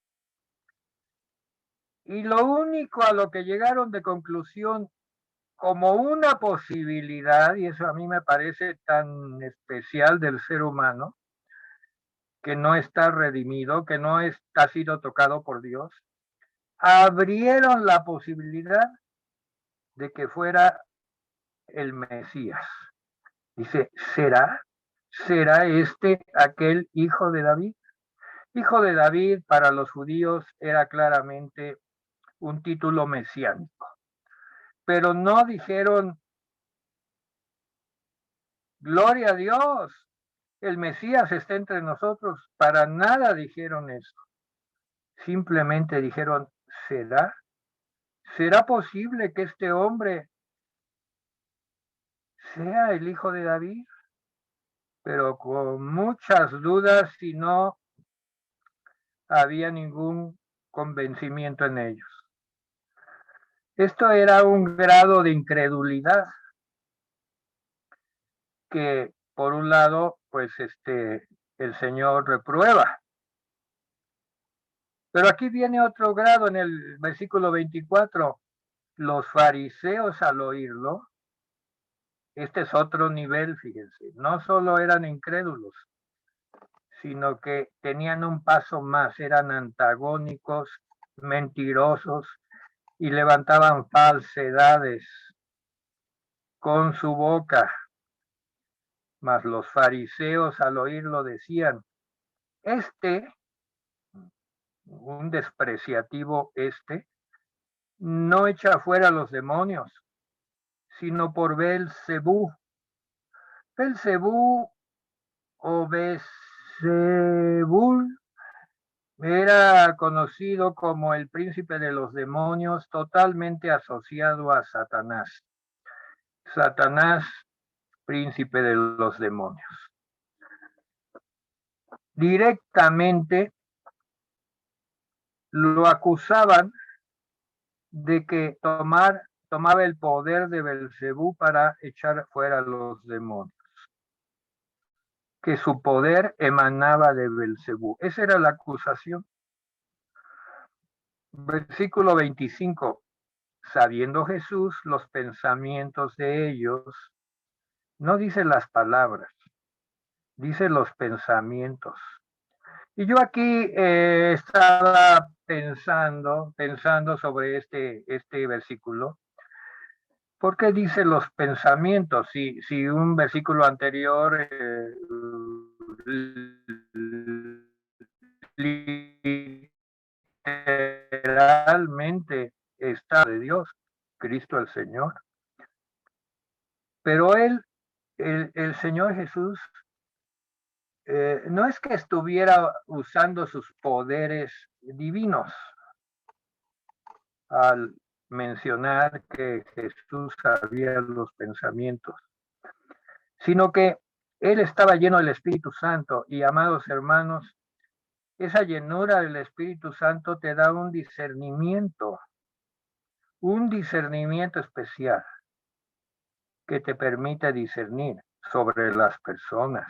Y lo único a lo que llegaron de conclusión como una posibilidad, y eso a mí me parece tan especial del ser humano, que no está redimido, que no ha sido tocado por Dios, abrieron la posibilidad de que fuera el Mesías. Dice, ¿será este aquel hijo de David? Hijo de David para los judíos era claramente un título mesiánico, pero no dijeron, gloria a Dios, el Mesías está entre nosotros. Para nada dijeron eso. Simplemente dijeron, ¿será posible que este hombre sea el hijo de David? Pero con muchas dudas y no había ningún convencimiento en ellos. Esto era un grado de incredulidad que, por un lado, pues el Señor reprueba. Pero aquí viene otro grado en el versículo 24. Los fariseos al oírlo, este es otro nivel, fíjense, no solo eran incrédulos, sino que tenían un paso más, eran antagónicos, mentirosos y levantaban falsedades con su boca. Mas los fariseos al oírlo decían, un despreciativo no echa fuera los demonios, sino por Belzebú. Belzebú o Beelzebul era conocido como el príncipe de los demonios, totalmente asociado a Satanás. Satanás, príncipe de los demonios. Directamente lo acusaban de que tomaba el poder de Belzebú para echar fuera a los demonios, que su poder emanaba de Belzebú. Esa era la acusación. Versículo 25. Sabiendo Jesús los pensamientos de ellos, no dice las palabras, dice los pensamientos. Y yo aquí estaba pensando sobre este versículo. ¿Por qué dice los pensamientos? Si un versículo anterior literalmente está de Dios, Cristo el Señor. Pero el Señor Jesús, no es que estuviera usando sus poderes divinos al mencionar que Jesús sabía los pensamientos, sino que él estaba lleno del Espíritu Santo. Y amados hermanos, esa llenura del Espíritu Santo te da un discernimiento especial que te permite discernir sobre las personas.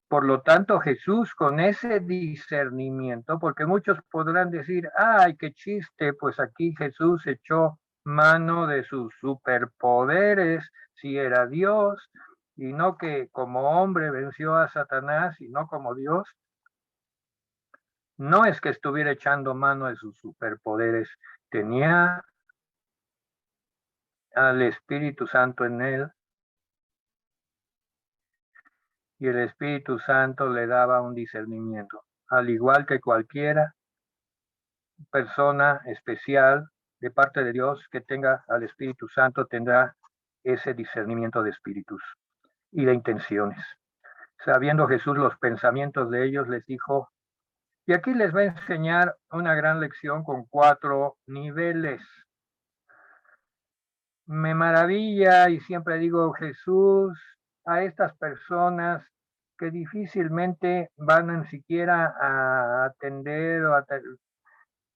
Por lo tanto, Jesús con ese discernimiento, porque muchos podrán decir, ay, qué chiste, pues aquí Jesús echó mano de sus superpoderes, si era Dios, y no que como hombre venció a Satanás y no como Dios. No es que estuviera echando mano de sus superpoderes, tenía al Espíritu Santo en él, y el Espíritu Santo le daba un discernimiento, al igual que cualquiera persona especial de parte de Dios que tenga al Espíritu Santo tendrá ese discernimiento de espíritus y de intenciones. Sabiendo Jesús los pensamientos de ellos, les dijo, y aquí les va a enseñar una gran lección con 4 niveles. Me maravilla y siempre digo, Jesús, a estas personas que difícilmente van ni siquiera a atender o a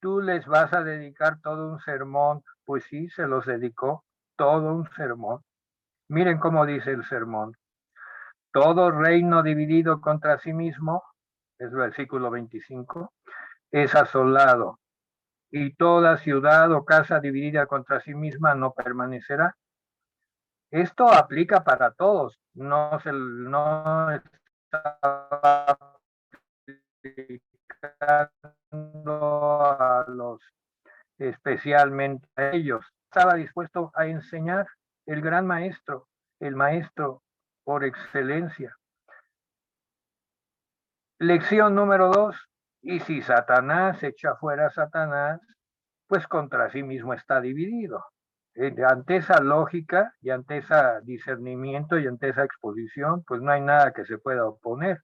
tú les vas a dedicar todo un sermón. Pues sí, se los dedicó todo un sermón. Miren cómo dice el sermón. Todo reino dividido contra sí mismo, es el versículo 25, es asolado. Y toda ciudad o casa dividida contra sí misma no permanecerá. Esto aplica para todos. No está aplicando a los especialmente a ellos. Estaba dispuesto a enseñar el gran maestro, el maestro por excelencia. Lección número 2. Y si Satanás echa fuera a Satanás, pues contra sí mismo está dividido. Ante esa lógica y ante ese discernimiento y ante esa exposición, pues no hay nada que se pueda oponer.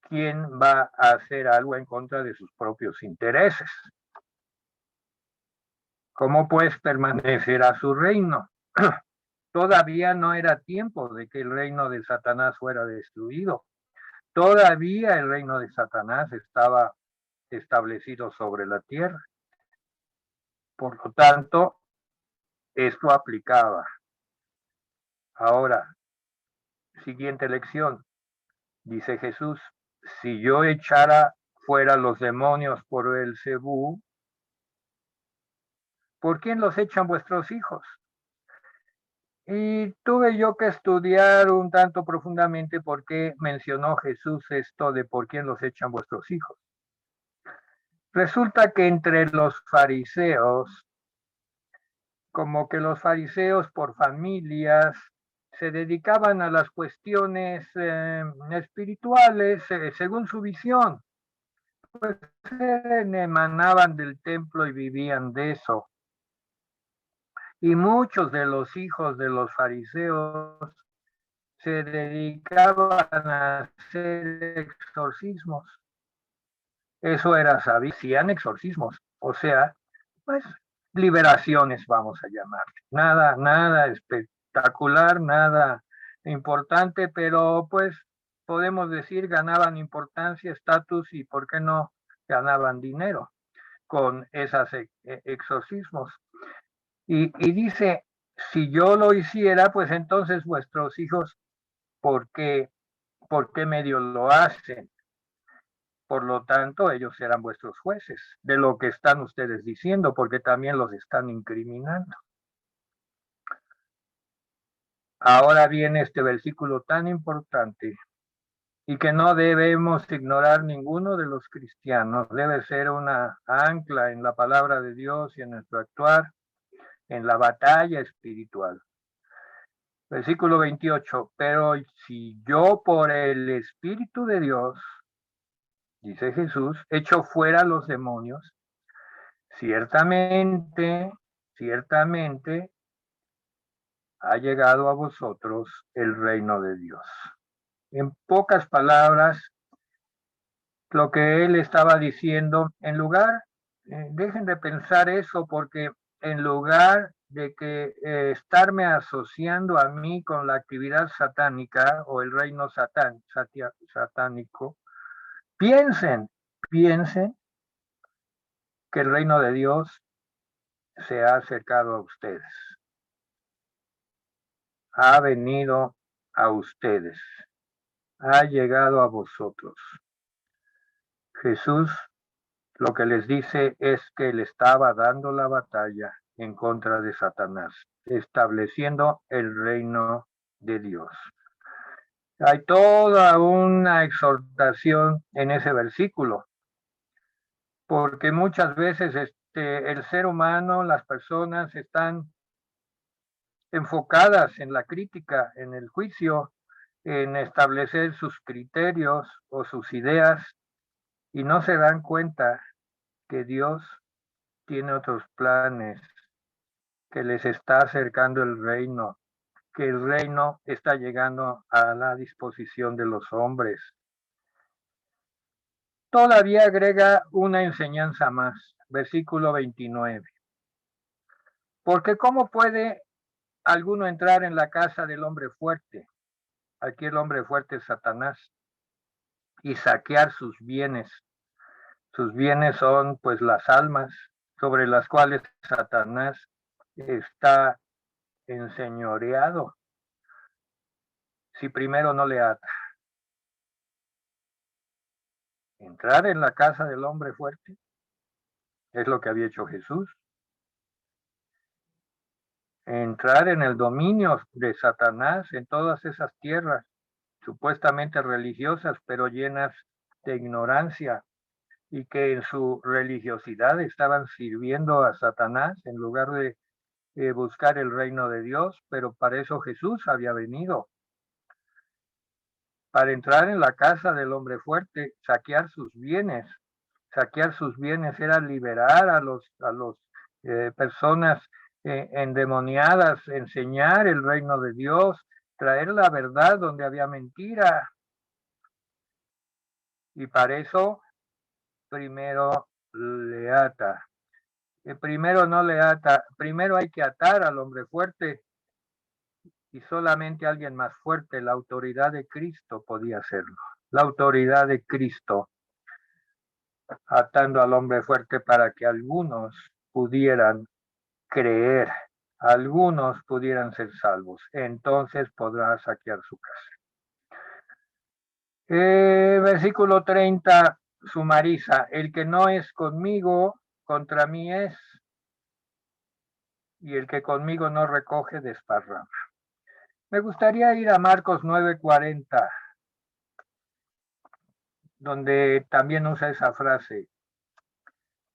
¿Quién va a hacer algo en contra de sus propios intereses? ¿Cómo pues permanecerá su reino? Todavía no era tiempo de que el reino de Satanás fuera destruido. Todavía el reino de Satanás estaba establecido sobre la tierra. Por lo tanto, esto aplicaba. Ahora, siguiente lección. Dice Jesús, si yo echara fuera los demonios por Beelzebú, ¿por quién los echan vuestros hijos? Y tuve yo que estudiar un tanto profundamente por qué mencionó Jesús esto de por quién los echan vuestros hijos. Resulta que entre los fariseos, como que los fariseos por familias se dedicaban a las cuestiones espirituales según su visión, pues emanaban del templo y vivían de eso. Y muchos de los hijos de los fariseos se dedicaban a hacer exorcismos. Eso era sabido, hacían exorcismos, o sea, pues liberaciones vamos a llamar. Nada espectacular, nada importante, pero pues podemos decir ganaban importancia, estatus y por qué no ganaban dinero con esos exorcismos. Y dice, si yo lo hiciera, pues entonces vuestros hijos, ¿por qué medio lo hacen? Por lo tanto, ellos serán vuestros jueces de lo que están ustedes diciendo, porque también los están incriminando. Ahora viene este versículo tan importante y que no debemos ignorar ninguno de los cristianos. Debe ser una ancla en la palabra de Dios y en nuestro actuar, en la batalla espiritual. Versículo 28, pero si yo por el Espíritu de Dios, dice Jesús, echo fuera los demonios, ciertamente ha llegado a vosotros el reino de Dios. En pocas palabras, lo que él estaba diciendo, en lugar, dejen de pensar eso, porque en lugar de que estarme asociando a mí con la actividad satánica o el reino satánico, piensen que el reino de Dios se ha acercado a ustedes, ha venido a ustedes. ha llegado a vosotros. Jesús lo que les dice es que le estaba dando la batalla en contra de Satanás, estableciendo el reino de Dios. Hay toda una exhortación en ese versículo, porque muchas veces el ser humano, las personas están enfocadas en la crítica, en el juicio, en establecer sus criterios o sus ideas y no se dan cuenta que Dios tiene otros planes, que les está acercando el reino, que el reino está llegando a la disposición de los hombres. Todavía agrega una enseñanza más, versículo 29. Porque ¿cómo puede alguno entrar en la casa del hombre fuerte? Aquí el hombre fuerte es Satanás, y saquear sus bienes. Sus bienes son pues las almas sobre las cuales Satanás está enseñoreado. Si primero no le ata. Entrar en la casa del hombre fuerte es lo que había hecho Jesús. Entrar en el dominio de Satanás en todas esas tierras supuestamente religiosas, pero llenas de ignorancia, y que en su religiosidad estaban sirviendo a Satanás en lugar de buscar el reino de Dios, pero para eso Jesús había venido, para entrar en la casa del hombre fuerte, saquear sus bienes. Saquear sus bienes era liberar a los personas endemoniadas, enseñar el reino de Dios, traer la verdad donde había mentira. Y para eso primero le ata. Primero no le ata, primero hay que atar al hombre fuerte, y solamente alguien más fuerte, la autoridad de Cristo, podía hacerlo. La autoridad de Cristo atando al hombre fuerte para que algunos pudieran creer, algunos pudieran ser salvos. Entonces podrá saquear su casa. Versículo 30 sumariza: el que no es conmigo, contra mí es, y el que conmigo no recoge, desparrama. Me gustaría ir a Marcos 9:40, donde también usa esa frase,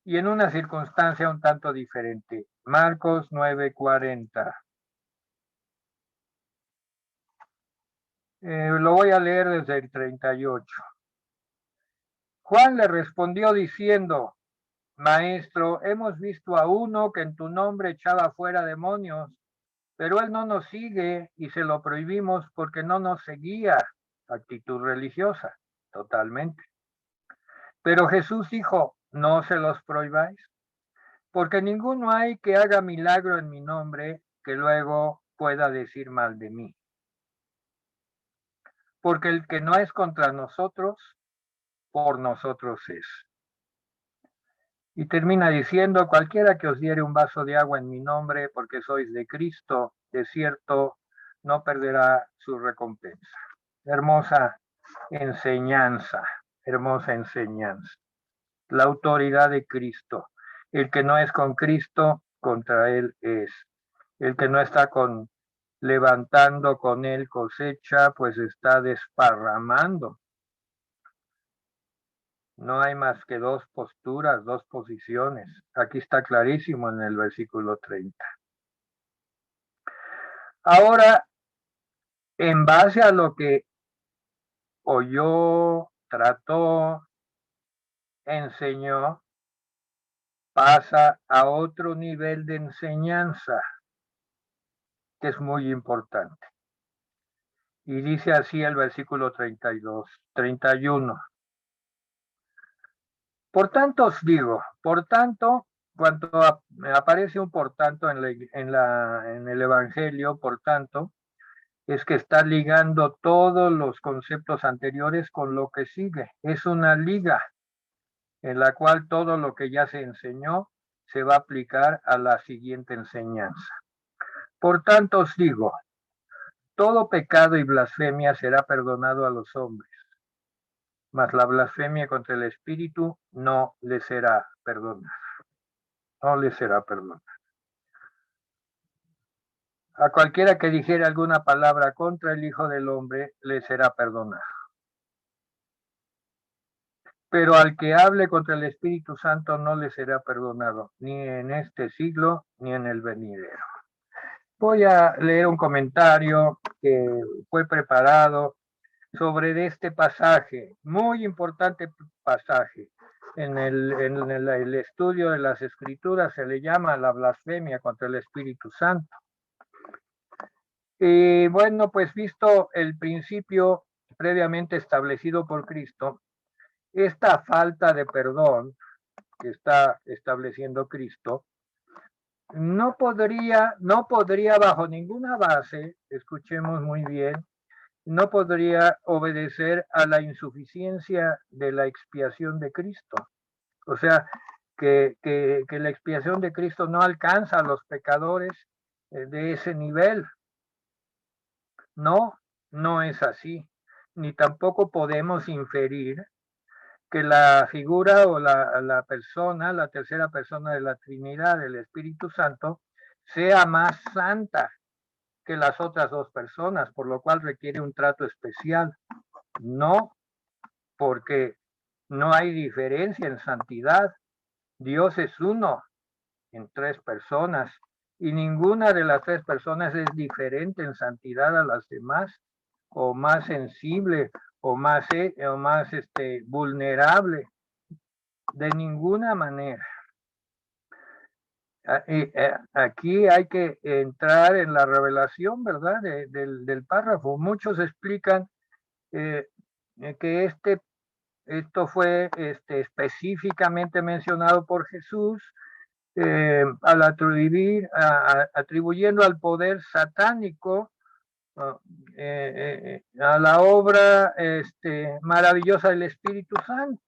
y en una circunstancia un tanto diferente. Marcos 9:40. Lo voy a leer desde el 38. Juan le respondió diciendo: Maestro, hemos visto a uno que en tu nombre echaba fuera demonios, pero él no nos sigue y se lo prohibimos porque no nos seguía. Actitud religiosa, totalmente. Pero Jesús dijo: no se los prohibáis, porque ninguno hay que haga milagro en mi nombre que luego pueda decir mal de mí. Porque el que no es contra nosotros, por nosotros es. Y termina diciendo: cualquiera que os diere un vaso de agua en mi nombre, porque sois de Cristo, de cierto, no perderá su recompensa. Hermosa enseñanza, hermosa enseñanza. La autoridad de Cristo. El que no es con Cristo, contra él es. El que no está levantando con él cosecha, pues está desparramando. No hay más que dos posturas, dos posiciones. Aquí está clarísimo en el versículo 30. Ahora, en base a lo que oyó, trató, enseñó, pasa a otro nivel de enseñanza, que es muy importante. Y dice así el versículo 31. Por tanto os digo, por tanto, cuando aparece un por tanto en el Evangelio, por tanto, es que está ligando todos los conceptos anteriores con lo que sigue. Es una liga en la cual todo lo que ya se enseñó se va a aplicar a la siguiente enseñanza. Por tanto os digo, Todo pecado y blasfemia será perdonado a los hombres, mas la blasfemia contra el Espíritu no le será perdonada. No le será perdonada. A cualquiera que dijere alguna palabra contra el Hijo del Hombre, le será perdonado. Pero al que hable contra el Espíritu Santo no le será perdonado, ni en este siglo, ni en el venidero. Voy a leer un comentario que fue preparado sobre este pasaje, muy importante pasaje. En el estudio de las Escrituras se le llama la blasfemia contra el Espíritu Santo. Y bueno, pues visto el principio previamente establecido por Cristo, esta falta de perdón que está estableciendo Cristo, no podría bajo ninguna base, escuchemos muy bien, no podría obedecer a la insuficiencia de la expiación de Cristo. O sea, que la expiación de Cristo no alcanza a los pecadores de ese nivel. No, no es así. Ni tampoco podemos inferir que la figura o la persona, la tercera persona de la Trinidad, el Espíritu Santo, sea más santa que las otras dos personas, por lo cual requiere un trato especial. No, porque no hay diferencia en santidad. Dios es uno en tres personas y ninguna de las tres personas es diferente en santidad a las demás, o más sensible, o más vulnerable. De ninguna manera. Aquí hay que entrar en la revelación, ¿verdad? Del párrafo. Muchos explican que esto fue específicamente mencionado por Jesús al atribuyendo al poder satánico a la obra maravillosa del Espíritu Santo,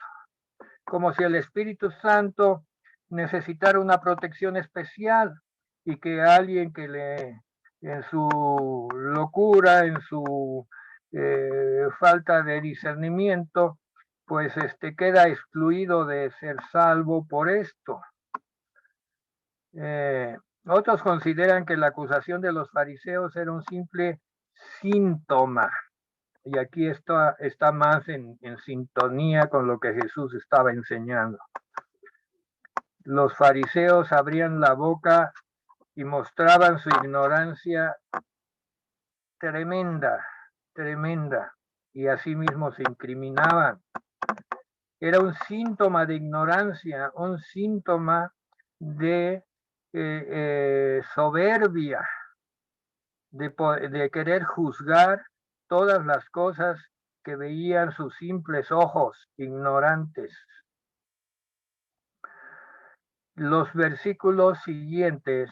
como si el Espíritu Santo necesitara una protección especial y que alguien que en su locura, en su falta de discernimiento, pues queda excluido de ser salvo por esto. Otros consideran que la acusación de los fariseos era un simple síntoma, y aquí está más en sintonía con lo que Jesús estaba enseñando. Los fariseos abrían la boca y mostraban su ignorancia tremenda, y asimismo se incriminaban. Era un síntoma de ignorancia, un síntoma de soberbia, de querer juzgar todas las cosas que veían sus simples ojos ignorantes. Los versículos siguientes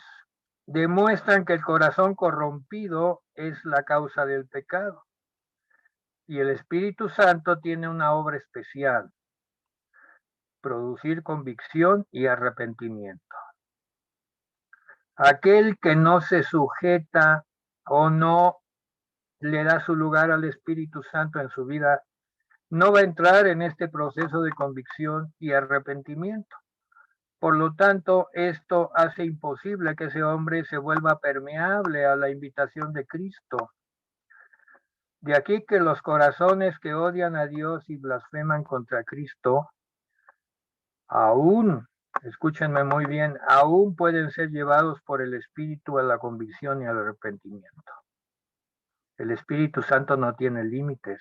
demuestran que el corazón corrompido es la causa del pecado y el Espíritu Santo tiene una obra especial: producir convicción y arrepentimiento. Aquel que no se sujeta o no le da su lugar al Espíritu Santo en su vida no va a entrar en este proceso de convicción y arrepentimiento. Por lo tanto, esto hace imposible que ese hombre se vuelva permeable a la invitación de Cristo. De aquí que los corazones que odian a Dios y blasfeman contra Cristo, aún, escúchenme muy bien, aún pueden ser llevados por el Espíritu a la convicción y al arrepentimiento. El Espíritu Santo no tiene límites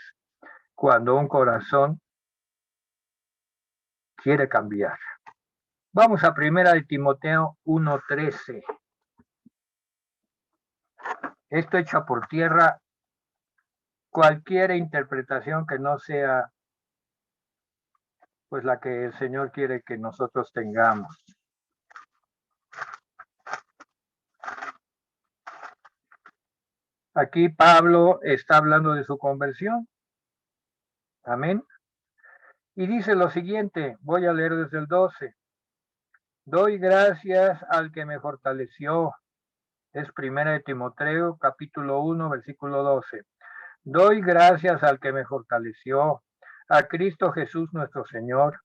cuando un corazón quiere cambiar. Vamos a 1 de Timoteo 1:13. Esto echa por tierra cualquier interpretación que no sea pues la que el Señor quiere que nosotros tengamos. Aquí Pablo está hablando de su conversión. Amén. Y dice lo siguiente, voy a leer desde el 12. Doy gracias al que me fortaleció Es 1 Timoteo, capítulo 1, versículo 12. Doy gracias al que me fortaleció, a Cristo Jesús nuestro Señor,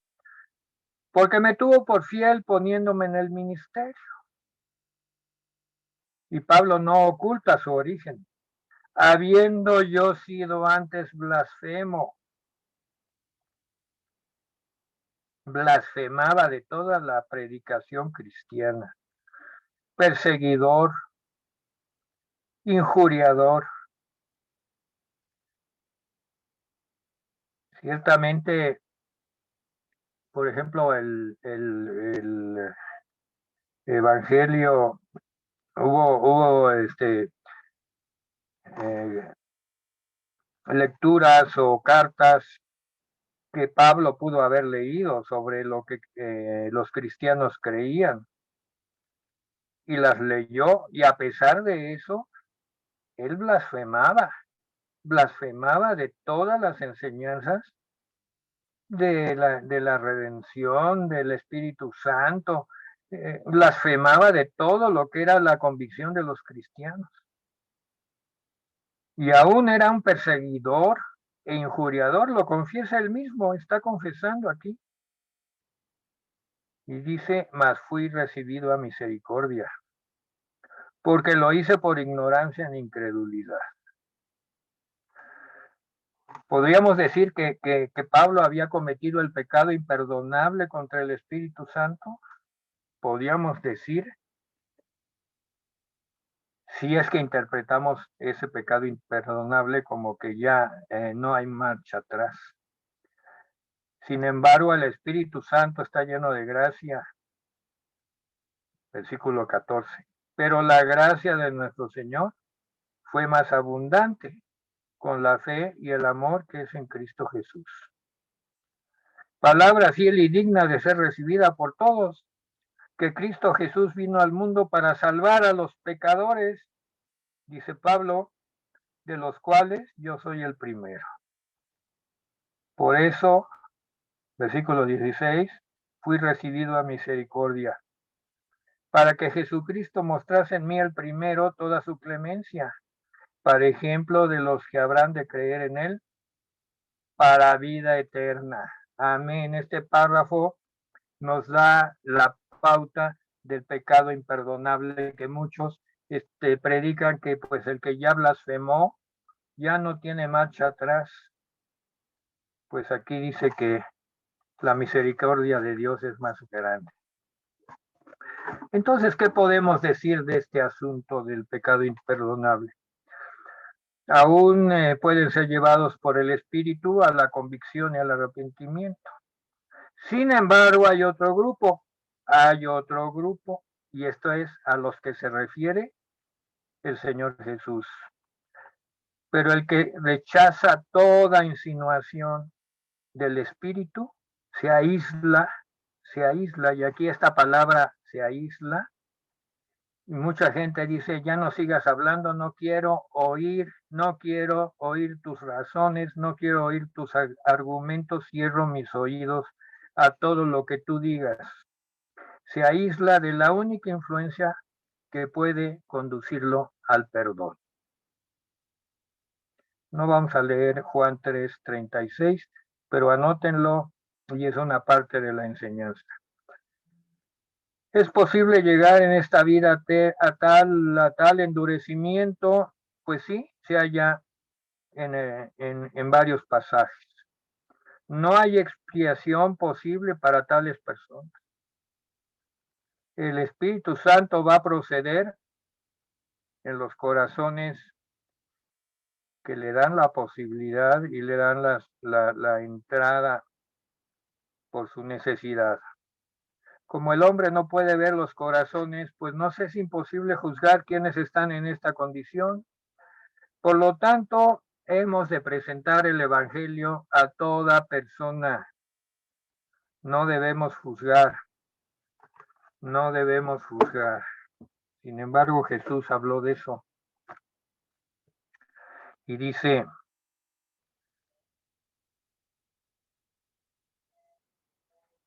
porque me tuvo por fiel poniéndome en el ministerio. Y Pablo no oculta su origen. Habiendo yo sido antes blasfemo, blasfemaba de toda la predicación cristiana, perseguidor, injuriador. Ciertamente, por ejemplo, el evangelio, hubo lecturas o cartas que Pablo pudo haber leído sobre lo que los cristianos creían, y las leyó, y a pesar de eso, él blasfemaba de todas las enseñanzas de la redención, del Espíritu Santo, blasfemaba de todo lo que era la convicción de los cristianos. Y aún era un perseguidor e injuriador, lo confiesa él mismo, está confesando aquí. Y dice, mas fui recibido a misericordia, porque lo hice por ignorancia en incredulidad. Podríamos decir que Pablo había cometido el pecado imperdonable contra el Espíritu Santo. Podríamos decir, si es que interpretamos ese pecado imperdonable como que ya no hay marcha atrás. Sin embargo, el Espíritu Santo está lleno de gracia. Versículo 14. Pero la gracia de nuestro Señor fue más abundante con la fe y el amor que es en Cristo Jesús. Palabra fiel y digna de ser recibida por todos, que Cristo Jesús vino al mundo para salvar a los pecadores, dice Pablo, de los cuales yo soy el primero. Por eso, versículo 16, fui recibido a misericordia, para que Jesucristo mostrase en mí el primero toda su clemencia, para ejemplo de los que habrán de creer en él, para vida eterna. Amén. Este párrafo nos da la pauta del pecado imperdonable que muchos predican, que pues el que ya blasfemó ya no tiene marcha atrás. Pues aquí dice que la misericordia de Dios es más grande. Entonces, ¿qué podemos decir de este asunto del pecado imperdonable? Aún pueden ser llevados por el Espíritu a la convicción y al arrepentimiento. Sin embargo, hay otro grupo, y esto es a los que se refiere el Señor Jesús. Pero el que rechaza toda insinuación del Espíritu se aísla, y aquí esta palabra se aísla, y mucha gente dice, ya no sigas hablando, no quiero oír tus razones, no quiero oír tus argumentos, cierro mis oídos a todo lo que tú digas. Se aísla de la única influencia que puede conducirlo al perdón. No vamos a leer Juan 3:36, pero anótenlo, y es una parte de la enseñanza. ¿Es posible llegar en esta vida a tal endurecimiento? Pues sí, se halla en varios pasajes. No hay expiación posible para tales personas. El Espíritu Santo va a proceder en los corazones que le dan la posibilidad y le dan la entrada por su necesidad. Como el hombre no puede ver los corazones, pues nos es imposible juzgar quiénes están en esta condición. Por lo tanto, hemos de presentar el Evangelio a toda persona. No debemos juzgar. Sin embargo, Jesús habló de eso. Y dice,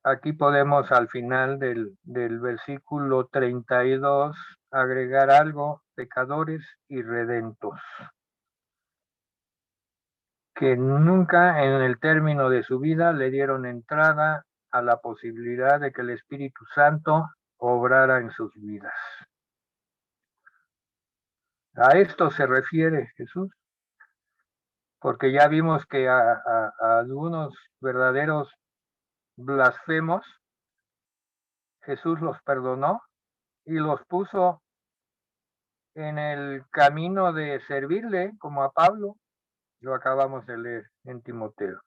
aquí podemos al final del versículo 32 agregar algo: pecadores y redentos, que nunca en el término de su vida le dieron entrada a la posibilidad de que el Espíritu Santo obrara en sus vidas. A esto se refiere Jesús, porque ya vimos que a algunos verdaderos blasfemos Jesús los perdonó y los puso en el camino de servirle, como a Pablo, lo acabamos de leer en Timoteo.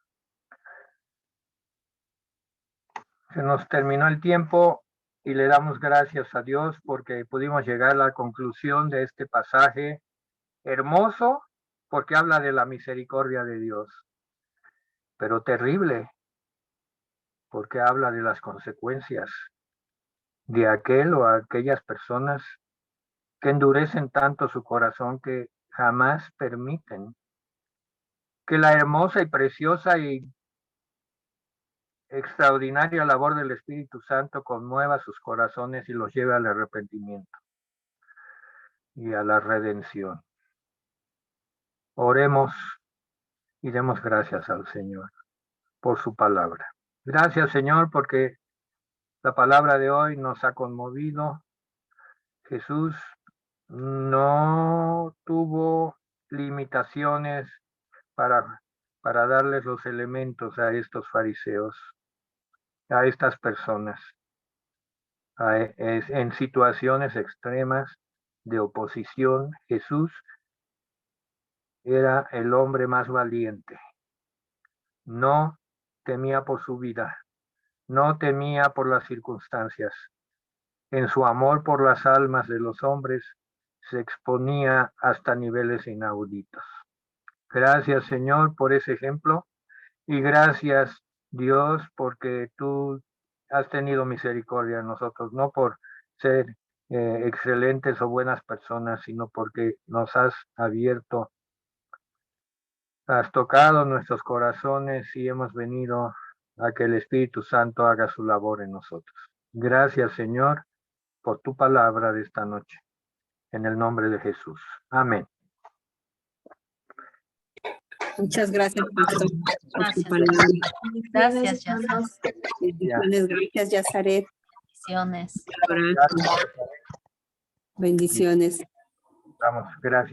Se nos terminó el tiempo y le damos gracias a Dios porque pudimos llegar a la conclusión de este pasaje hermoso, porque habla de la misericordia de Dios, pero terrible, porque habla de las consecuencias de aquel o aquellas personas que endurecen tanto su corazón que jamás permiten que la hermosa y preciosa y extraordinaria labor del Espíritu Santo conmueva sus corazones y los lleve al arrepentimiento y a la redención. Oremos y demos gracias al Señor por su palabra. Gracias, Señor, porque la palabra de hoy nos ha conmovido. Jesús no tuvo limitaciones para darles los elementos a estos fariseos, a estas personas, en situaciones extremas de oposición. Jesús era el hombre más valiente. No temía por su vida, no temía por las circunstancias. En su amor por las almas de los hombres se exponía hasta niveles inauditos. Gracias, Señor, por ese ejemplo, y gracias, Dios, porque tú has tenido misericordia de nosotros, no por ser excelentes o buenas personas, sino porque nos has abierto, has tocado nuestros corazones y hemos venido a que el Espíritu Santo haga su labor en nosotros. Gracias, Señor, por tu palabra de esta noche. En el nombre de Jesús. Amén. Muchas gracias, pastor, por su palabra. Gracias, Yazaret. Bendiciones, gracias, Yazaret. Bendiciones. Bendiciones. Vamos, gracias.